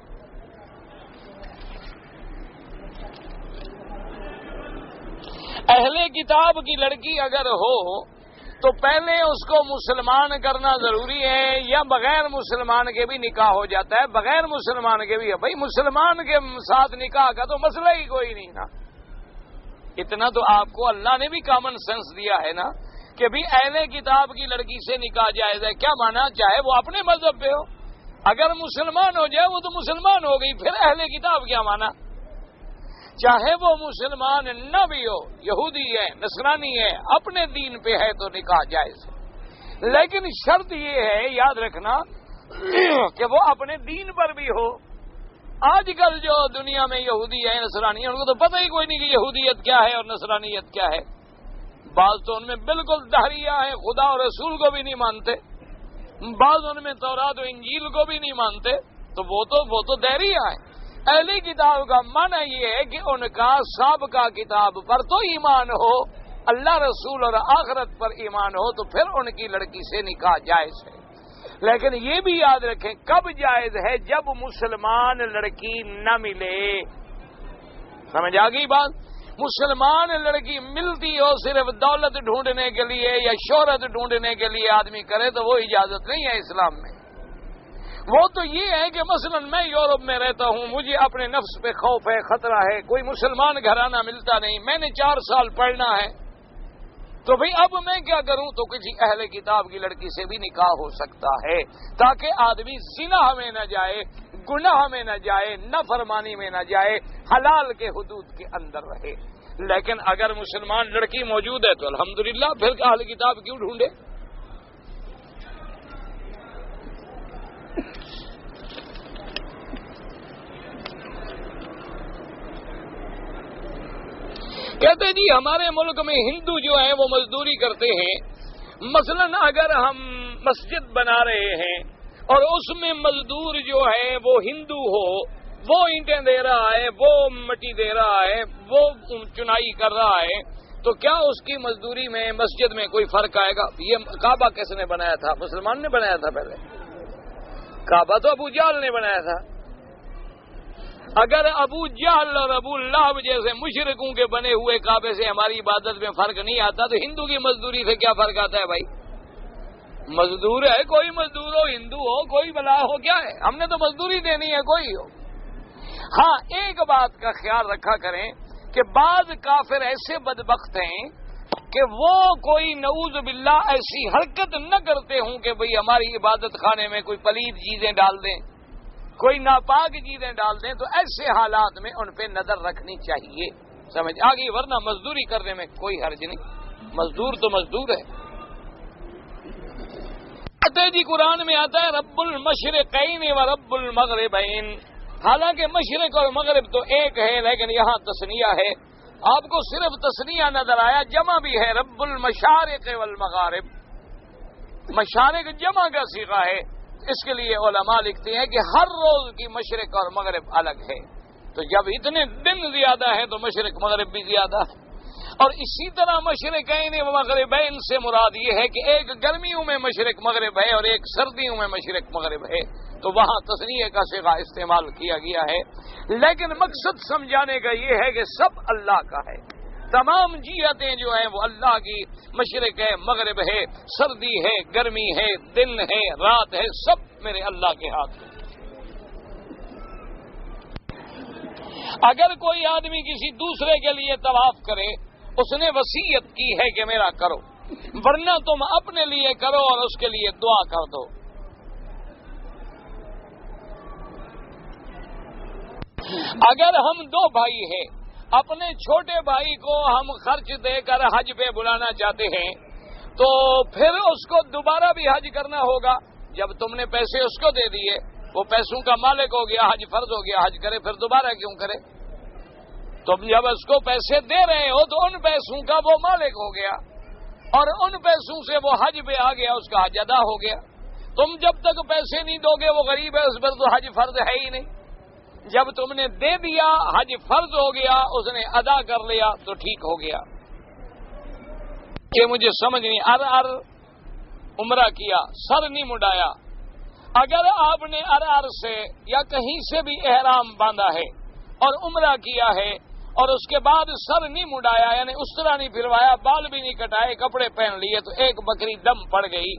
اہل کتاب کی لڑکی اگر ہو تو پہلے اس کو مسلمان کرنا ضروری ہے یا بغیر مسلمان کے بھی نکاح ہو جاتا ہے؟ بغیر مسلمان کے بھی ہے بھائی. مسلمان کے ساتھ نکاح کا تو مسئلہ ہی کوئی نہیں نا. اتنا تو آپ کو اللہ نے بھی کامن سینس دیا ہے نا کہ بھی اہل کتاب کی لڑکی سے نکاح جائز ہے. کیا مانا؟ چاہے وہ اپنے مذہب پہ ہو، اگر مسلمان ہو جائے وہ تو مسلمان ہو گئی، پھر اہل کتاب کیا مانا؟ چاہے وہ مسلمان نہ بھی ہو، یہودی ہے، نصرانی ہے، اپنے دین پہ ہے تو نکاح جائز ہے. لیکن شرط یہ ہے یاد رکھنا کہ وہ اپنے دین پر بھی ہو. آج کل جو دنیا میں یہودی ہے، نصرانی ہے، ان کو تو پتہ ہی کوئی نہیں کہ یہودیت کیا ہے اور نصرانیت کیا ہے. بعض تو ان میں بالکل دہریہ ہیں، خدا اور رسول کو بھی نہیں مانتے. بعض ان میں تورات و انجیل کو بھی نہیں مانتے. تو وہ تو دہریہ ہیں. اہل کتاب کا معنی یہ ہے کہ ان کا سابقہ کتاب پر تو ایمان ہو، اللہ رسول اور آخرت پر ایمان ہو، تو پھر ان کی لڑکی سے نکاح جائز ہے. لیکن یہ بھی یاد رکھیں کب جائز ہے؟ جب مسلمان لڑکی نہ ملے. سمجھ آ گئی بات؟ مسلمان لڑکی ملتی ہو صرف دولت ڈھونڈنے کے لیے یا شہرت ڈھونڈنے کے لیے آدمی کرے تو وہ اجازت نہیں ہے اسلام میں. وہ تو یہ ہے کہ مثلا میں یورپ میں رہتا ہوں، مجھے اپنے نفس پہ خوف ہے، خطرہ ہے، کوئی مسلمان گھرانہ ملتا نہیں، میں نے 4 سال پڑھنا ہے، تو بھئی اب میں کیا کروں؟ تو کسی اہل کتاب کی لڑکی سے بھی نکاح ہو سکتا ہے تاکہ آدمی زنا میں نہ جائے، گناہ میں نہ جائے، نافرمانی میں نہ جائے، حلال کے حدود کے اندر رہے. لیکن اگر مسلمان لڑکی موجود ہے تو الحمدللہ، پھر اہل کتاب کیوں ڈھونڈے؟ کہتے جی ہمارے ملک میں ہندو جو ہیں وہ مزدوری کرتے ہیں. مثلا اگر ہم مسجد بنا رہے ہیں اور اس میں مزدور جو ہے وہ ہندو ہو، وہ اینٹیں دے رہا ہے، وہ مٹی دے رہا ہے، وہ چنائی کر رہا ہے، تو کیا اس کی مزدوری میں مسجد میں کوئی فرق آئے گا؟ یہ کعبہ کس نے بنایا تھا؟ مسلمان نے بنایا تھا. پہلے کعبہ تو ابو جہل نے بنایا تھا. اگر ابو جہل اور ابو لہب جیسے مشرکوں کے بنے ہوئے کعبے سے ہماری عبادت میں فرق نہیں آتا تو ہندو کی مزدوری سے کیا فرق آتا ہے بھائی؟ مزدور ہے، کوئی مزدور ہو، ہندو ہو، کوئی بلا ہو، کیا ہے؟ ہم نے تو مزدوری دینی ہے، کوئی ہو. ہاں ایک بات کا خیال رکھا کریں کہ بعض کافر ایسے بدبخت ہیں کہ وہ کوئی نعوذ باللہ ایسی حرکت نہ کرتے ہوں کہ بھئی ہماری عبادت خانے میں کوئی پلید چیزیں ڈال دیں، کوئی ناپاک چیزیں ڈال دیں، تو ایسے حالات میں ان پہ نظر رکھنی چاہیے. سمجھ آگئی؟ ورنہ مزدوری کرنے میں کوئی حرج نہیں، مزدور تو مزدور ہے. جی قرآن میں آتا ہے رب المشرقین و رب المغربین. حالانکہ مشرق اور مغرب تو ایک ہے، لیکن یہاں تثنیہ ہے. آپ کو صرف تثنیہ نظر آیا، جمع بھی ہے رب المشارق والمغارب. مشارق جمع کا صیغہ ہے. اس کے لیے علماء لکھتے ہیں کہ ہر روز کی مشرق اور مغرب الگ ہے. تو جب اتنے دن زیادہ ہے تو مشرق مغرب بھی زیادہ ہے. اور اسی طرح مشرقین و مغربین سے مراد یہ ہے کہ ایک گرمیوں میں مشرق مغرب ہے اور ایک سردیوں میں مشرق مغرب ہے، تو وہاں تصنیع کا صیغہ استعمال کیا گیا ہے، لیکن مقصد سمجھانے کا یہ ہے کہ سب اللہ کا ہے، تمام جہتیں جو ہیں وہ اللہ کی، مشرق ہے، مغرب ہے، سردی ہے، گرمی ہے، دن ہے، رات ہے، سب میرے اللہ کے ہاتھ میں۔ اگر کوئی آدمی کسی دوسرے کے لیے طواف کرے، اس نے وصیت کی ہے کہ میرا کرو، ورنہ تم اپنے لیے کرو اور اس کے لیے دعا کر دو۔ اگر ہم دو بھائی ہیں، اپنے چھوٹے بھائی کو ہم خرچ دے کر حج پہ بلانا چاہتے ہیں، تو پھر اس کو دوبارہ بھی حج کرنا ہوگا۔ جب تم نے پیسے اس کو دے دیے، وہ پیسوں کا مالک ہو گیا، حج فرض ہو گیا، حج کرے، پھر دوبارہ کیوں کرے؟ تم جب اس کو پیسے دے رہے ہو تو ان پیسوں کا وہ مالک ہو گیا، اور ان پیسوں سے وہ حج پہ آ گیا، اس کا حج ادا ہو گیا۔ تم جب تک پیسے نہیں دو گے، وہ غریب ہے، اس پر تو حج فرض ہے ہی نہیں۔ جب تم نے دے دیا، حج فرض ہو گیا، اس نے ادا کر لیا تو ٹھیک ہو گیا۔ کہ مجھے سمجھ نہیں، عمرہ کیا، سر نہیں مڈایا۔ اگر آپ نے سے یا کہیں سے بھی احرام باندھا ہے اور عمرہ کیا ہے، اور اس کے بعد سر نہیں مڈایا، یعنی اس طرح نہیں پھروایا، بال بھی نہیں کٹائے، کپڑے پہن لیے، تو ایک بکری دم پڑ گئی۔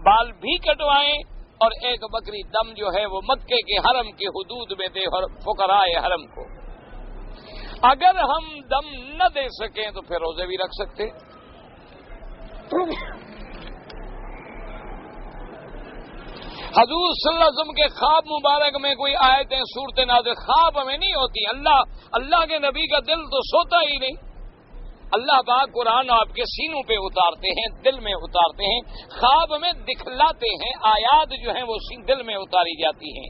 بال بھی کٹوائیں اور ایک بکری دم جو ہے وہ مکے کے حرم کی حدود میں دے فقراء حرم کو۔ اگر ہم دم نہ دے سکیں تو پھر روزے بھی رکھ سکتے۔ حضور صلی اللہ علیہ وسلم کے خواب مبارک میں کوئی آیتیں، صورتیں نازل خواب میں نہیں ہوتی۔ اللہ کے نبی کا دل تو سوتا ہی نہیں۔ اللہ پاک قرآن آپ کے سینوں پہ اتارتے ہیں، دل میں اتارتے ہیں، خواب میں دکھلاتے ہیں، آیات جو ہیں وہ دل میں اتاری جاتی ہیں۔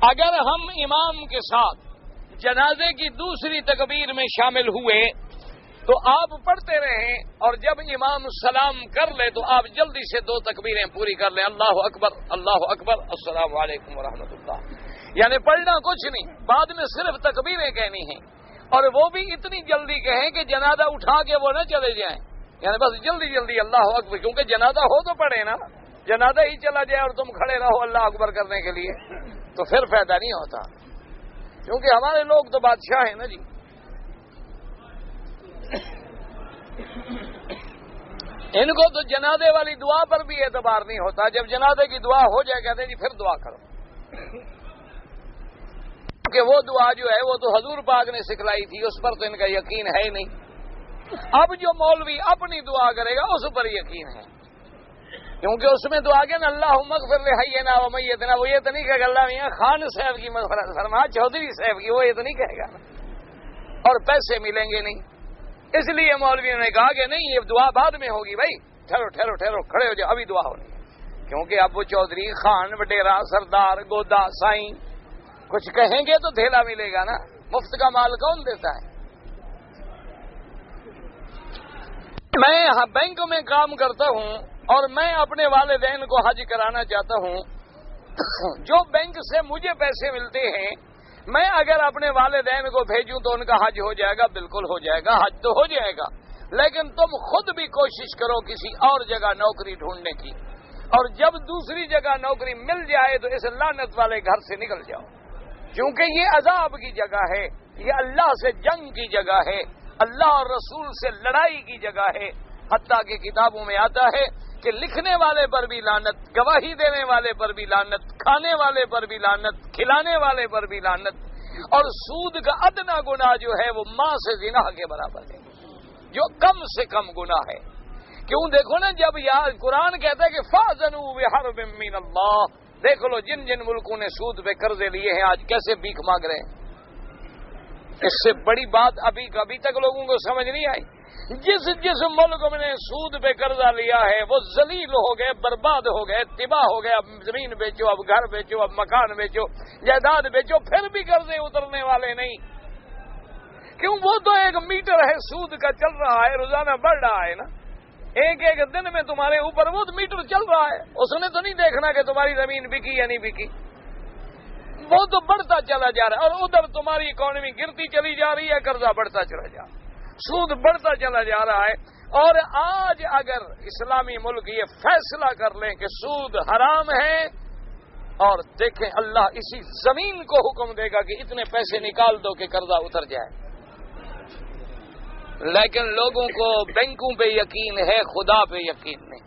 اگر ہم امام کے ساتھ جنازے کی دوسری تکبیر میں شامل ہوئے تو آپ پڑھتے رہیں، اور جب امام سلام کر لے تو آپ جلدی سے 2 تکبیریں پوری کر لیں، اللہ اکبر، السلام علیکم ورحمۃ اللہ۔ یعنی پڑھنا کچھ نہیں، بعد میں صرف تکبیریں کہنی ہیں، اور وہ بھی اتنی جلدی کہیں کہ جنازہ اٹھا کے وہ نہ چلے جائیں، یعنی بس جلدی جلدی اللہ اکبر، کیونکہ جنازہ ہو تو پڑے نا۔ جنازہ ہی چلا جائے اور تم کھڑے رہو اللہ اکبر کرنے کے لیے تو پھر فائدہ نہیں ہوتا، کیونکہ ہمارے لوگ تو بادشاہ ہیں نا جی۔ ان کو تو جنازے والی دعا پر بھی اعتبار نہیں ہوتا، جب جنازے کی دعا ہو جائے کہتے ہیں جی پھر دعا کرو، کہ وہ دعا جو ہے وہ تو حضور پاک نے سکھلائی تھی، اس پر تو ان کا یقین ہے ہی نہیں۔ اب جو مولوی اپنی دعا کرے گا اس پر یقین ہے، کیونکہ اس میں دعا کہ اللہم اغفر لحینا و میتنا، وہ یہ تو نہیں کہے گا اللہ میاں خان صاحب کی مغفرت فرما، چودھری صاحب کی، وہ یہ تو نہیں کہے گا، اور پیسے ملیں گے نہیں۔ اس لیے مولویوں نے کہا کہ نہیں، یہ دعا بعد میں ہوگی، بھائی ٹھہرو کھڑے ہو جاؤ، ابھی دعا ہونی ہے، کیونکہ اب وہ چودھری، خان، وڈیرا، سردار، گودا، سائیں کچھ کہیں گے تو دھیلا ملے گا نا، مفت کا مال کون دیتا ہے؟ میں بینک میں کام کرتا ہوں اور میں اپنے والدین کو حج کرانا چاہتا ہوں، جو بینک سے مجھے پیسے ملتے ہیں، میں اگر اپنے والدین کو بھیجوں تو ان کا حج ہو جائے گا؟ بالکل ہو جائے گا، حج تو ہو جائے گا، لیکن تم خود بھی کوشش کرو کسی اور جگہ نوکری ڈھونڈنے کی، اور جب دوسری جگہ نوکری مل جائے تو اس لعنت والے گھر سے نکل جاؤ، کیونکہ یہ عذاب کی جگہ ہے، یہ اللہ سے جنگ کی جگہ ہے، اللہ اور رسول سے لڑائی کی جگہ ہے۔ حتیٰ کہ کتابوں میں آتا ہے کہ لکھنے والے پر بھی لعنت، گواہی دینے والے پر بھی لعنت، کھانے والے پر بھی لعنت، کھلانے والے پر بھی لعنت، اور سود کا ادنا گناہ جو ہے وہ ماں سے زنا کے برابر ہے، جو کم سے کم گناہ ہے۔ کیوں؟ دیکھو نا، جب یار قرآن کہتا ہے کہ فَأْذَنُوا بِحَرْبٍ مِّنَ اللَّهِ، دیکھ لو جن جن ملکوں نے سود پہ قرضے لیے ہیں آج کیسے بھیک مانگ رہے ہیں۔ اس سے بڑی بات ابھی تک لوگوں کو سمجھ نہیں آئی۔ جس ملک میں نے سود پہ قرضہ لیا ہے وہ ذلیل ہو گئے، برباد ہو گئے، تباہ ہو گئے، اب زمین بیچو، اب گھر بیچو، اب مکان بیچو، جائیداد بیچو، پھر بھی قرضے اترنے والے نہیں۔ کیوں؟ وہ تو ایک میٹر ہے سود کا چل رہا ہے، روزانہ بڑھ رہا ہے نا، ایک دن میں تمہارے اوپر وہ میٹر چل رہا ہے، اس نے تو نہیں دیکھنا کہ تمہاری زمین بکی یا نہیں بکی، وہ تو بڑھتا چلا جا رہا ہے، اور ادھر تمہاری اکانومی گرتی چلی جا رہی ہے، قرضہ بڑھتا چلا جا رہا ہے۔ سود بڑھتا چلا جا رہا ہے. اور آج اگر اسلامی ملک یہ فیصلہ کر لیں کہ سود حرام ہے، اور دیکھیں اللہ اسی زمین کو حکم دے گا کہ اتنے پیسے نکال دو کہ قرضہ اتر جائے. لیکن لوگوں کو بینکوں پہ یقین ہے، خدا پہ یقین نہیں.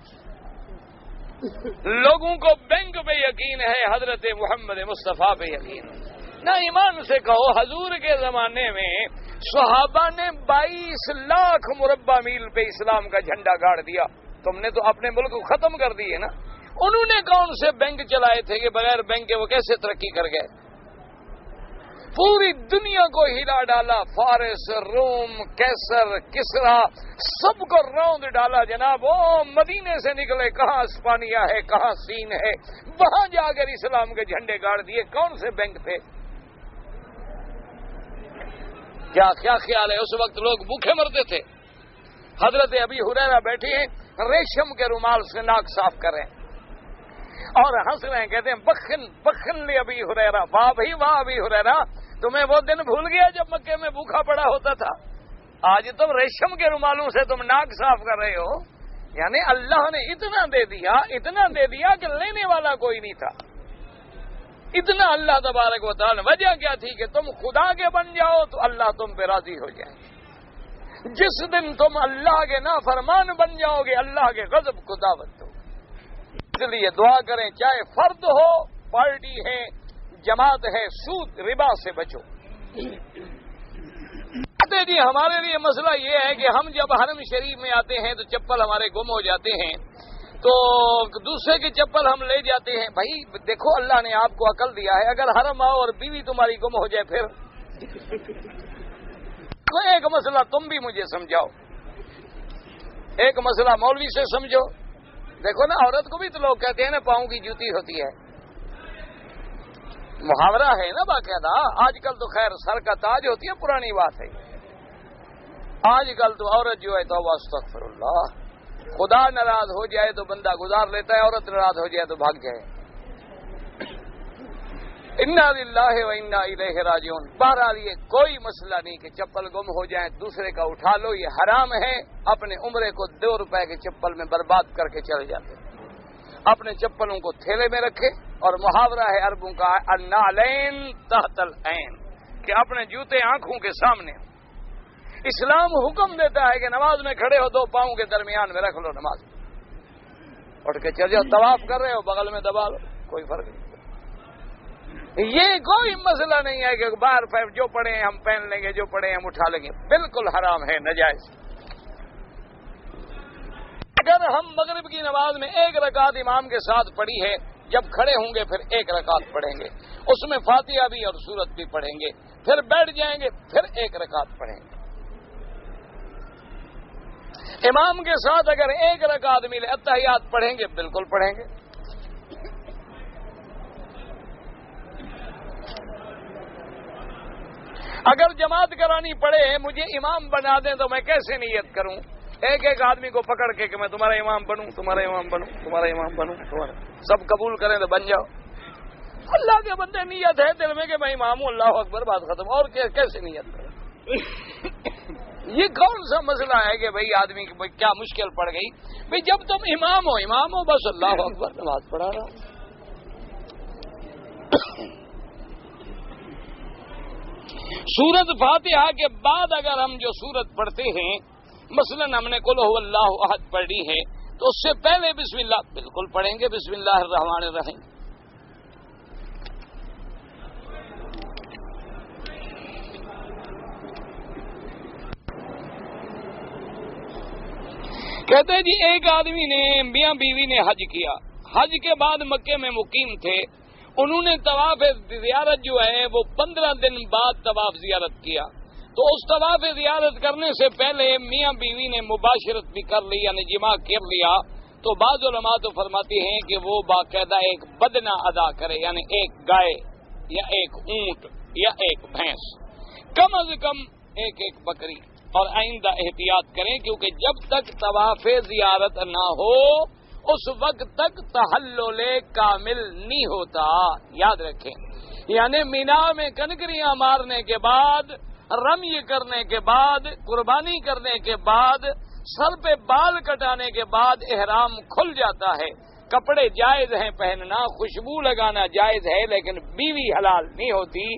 لوگوں کو بینک پہ یقین ہے، حضرت محمد مصطفیٰ پہ یقین ہے. نہ ایمان سے کہو، حضور کے زمانے میں صحابہ نے 22 لاکھ مربع میل پہ اسلام کا جھنڈا گاڑ دیا. تم نے تو اپنے ملک کو ختم کر دیے نا. انہوں نے کون سے بینک چلائے تھے کہ بغیر بینک کے وہ کیسے ترقی کر گئے؟ پوری دنیا کو ہلا ڈالا. فارس، روم، کیسر، کسرا، سب کو روند ڈالا جناب. وہ مدینے سے نکلے، کہاں اسپانیہ ہے، کہاں سین ہے، وہاں جا کر اسلام کے جھنڈے گاڑ دیے. کون سے بینک تھے؟ کیا خیال ہے؟ اس وقت لوگ بھوکے مرتے تھے. حضرت ابی ہریرہ بیٹھے ہیں، ریشم کے رومال سے ناک صاف کریں اور ہنس رہے ہیں. کہتے ہیں بخن لی ابی ہریرہ. واہ بھائی واہ ابی ہریرہ، تمہیں وہ دن بھول گیا جب مکے میں بھوکا پڑا ہوتا تھا؟ آج تم ریشم کے رومالوں سے تم ناک صاف کر رہے ہو. یعنی اللہ نے اتنا دے دیا کہ لینے والا کوئی نہیں تھا. اتنا اللہ تبارک و تعالی. وجہ کیا تھی کہ تم خدا کے بن جاؤ تو اللہ تم پہ راضی ہو جائے. جس دن تم اللہ کے نافرمان بن جاؤ گے اللہ کے غضب کو دعوت دو. اس لیے دعا کریں، چاہے فرد ہو، پارٹی ہے، جماعت ہے، سود ربا سے بچو. جی ہمارے لیے مسئلہ یہ ہے کہ ہم جب حرم شریف میں آتے ہیں تو چپل ہمارے گم ہو جاتے ہیں، تو دوسرے کی چپل ہم لے جاتے ہیں. بھائی دیکھو اللہ نے آپ کو عقل دیا ہے، اگر حرم آؤ اور بیوی تمہاری گم ہو جائے پھر تو ایک مسئلہ تم بھی مجھے سمجھاؤ، ایک مسئلہ مولوی سے سمجھو. دیکھو نا، عورت کو بھی تو لوگ کہتے ہیں نا پاؤں کی جوتی ہوتی ہے. محاورہ ہے نا باقاعدہ. آج کل تو خیر سر کا تاج ہوتی ہے، پرانی بات ہے. آج کل تو عورت جو ہے تو استغفر اللہ، خدا ناراض ہو جائے تو بندہ گزار لیتا ہے، عورت ناراض ہو جائے تو بھاگ جائے. انا للہ و انا الیہ راجعون. بہرحال یہ کوئی مسئلہ نہیں کہ چپل گم ہو جائے دوسرے کا اٹھا لو، یہ حرام ہے. اپنے عمرے کو 2 روپے کے چپل میں برباد کر کے چلے جاتے. اپنے چپلوں کو تھیلے میں رکھے. اور محاورہ ہے عربوں کا النعلین تحت العین، کہ اپنے جوتے آنکھوں کے سامنے. اسلام حکم دیتا ہے کہ نماز میں کھڑے ہو 2 پاؤں کے درمیان میں رکھ لو نماز. اٹھ کے چل جاؤ، طواف کر رہے ہو بغل میں دبا لو، کوئی فرق نہیں. یہ کوئی مسئلہ نہیں ہے کہ باہر جو پڑے ہیں ہم پہن لیں گے، جو پڑے ہیں ہم اٹھا لیں گے. بالکل حرام ہے، ناجائز. اگر ہم مغرب کی نماز میں 1 رکعت امام کے ساتھ پڑھی ہے، جب کھڑے ہوں گے پھر 1 رکعت پڑھیں گے، اس میں فاتحہ بھی اور سورت بھی پڑھیں گے، پھر بیٹھ جائیں گے، پھر 1 رکعت پڑھیں گے. امام کے ساتھ اگر 1 رکعت ملے اتحیات پڑھیں گے، بالکل پڑھیں گے. اگر جماعت کرانی پڑے مجھے امام بنا دیں تو میں کیسے نیت کروں؟ ایک آدمی کو پکڑ کے کہ میں تمہارا امام بنوں، تمہارا امام بنوں، تمہارا امام بنوں، تمہارا. سب قبول کریں تو بن جاؤ. اللہ کے بندے نیت ہے دل میں کہ میں امام ہوں، اللہ اکبر، بات ختم. اور کیسے نیت کریں؟ یہ کون سا مسئلہ ہے کہ بھئی آدمی کی کیا مشکل پڑ گئی؟ بھئی جب تم امام ہو بس اللہ اکبر نماز پڑھا رہا ہوں. سورت فاتحہ کے بعد اگر ہم جو سورت پڑھتے ہیں، مثلا ہم نے قل هو اللہ احد پڑھی ہے تو اس سے پہلے بسم اللہ بالکل پڑھیں گے. بسم اللہ الرحمن الرحیم. کہتے ہیں جی ایک آدمی نے، میاں بیوی نے حج کیا. حج کے بعد مکے میں مقیم تھے. انہوں نے طواف زیارت جو ہے وہ 15 دن بعد طواف زیارت کیا. تو اس طواف زیارت کرنے سے پہلے میاں بیوی نے مباشرت بھی کر لی، یعنی جماع کر لیا. تو بعض علماء تو فرماتے ہیں کہ وہ باقاعدہ ایک بدنہ ادا کرے، یعنی ایک گائے یا ایک اونٹ یا ایک بھینس، کم از کم ایک بکری. اور آئندہ احتیاط کریں کیونکہ جب تک طواف زیارت نہ ہو اس وقت تک تحلل کامل نہیں ہوتا. یاد رکھیں، یعنی مینا میں کنکریاں مارنے کے بعد رمی کرنے کے بعد، قربانی کرنے کے بعد، سر پہ بال کٹانے کے بعد احرام کھل جاتا ہے. کپڑے جائز ہیں پہننا، خوشبو لگانا جائز ہے، لیکن بیوی حلال نہیں ہوتی.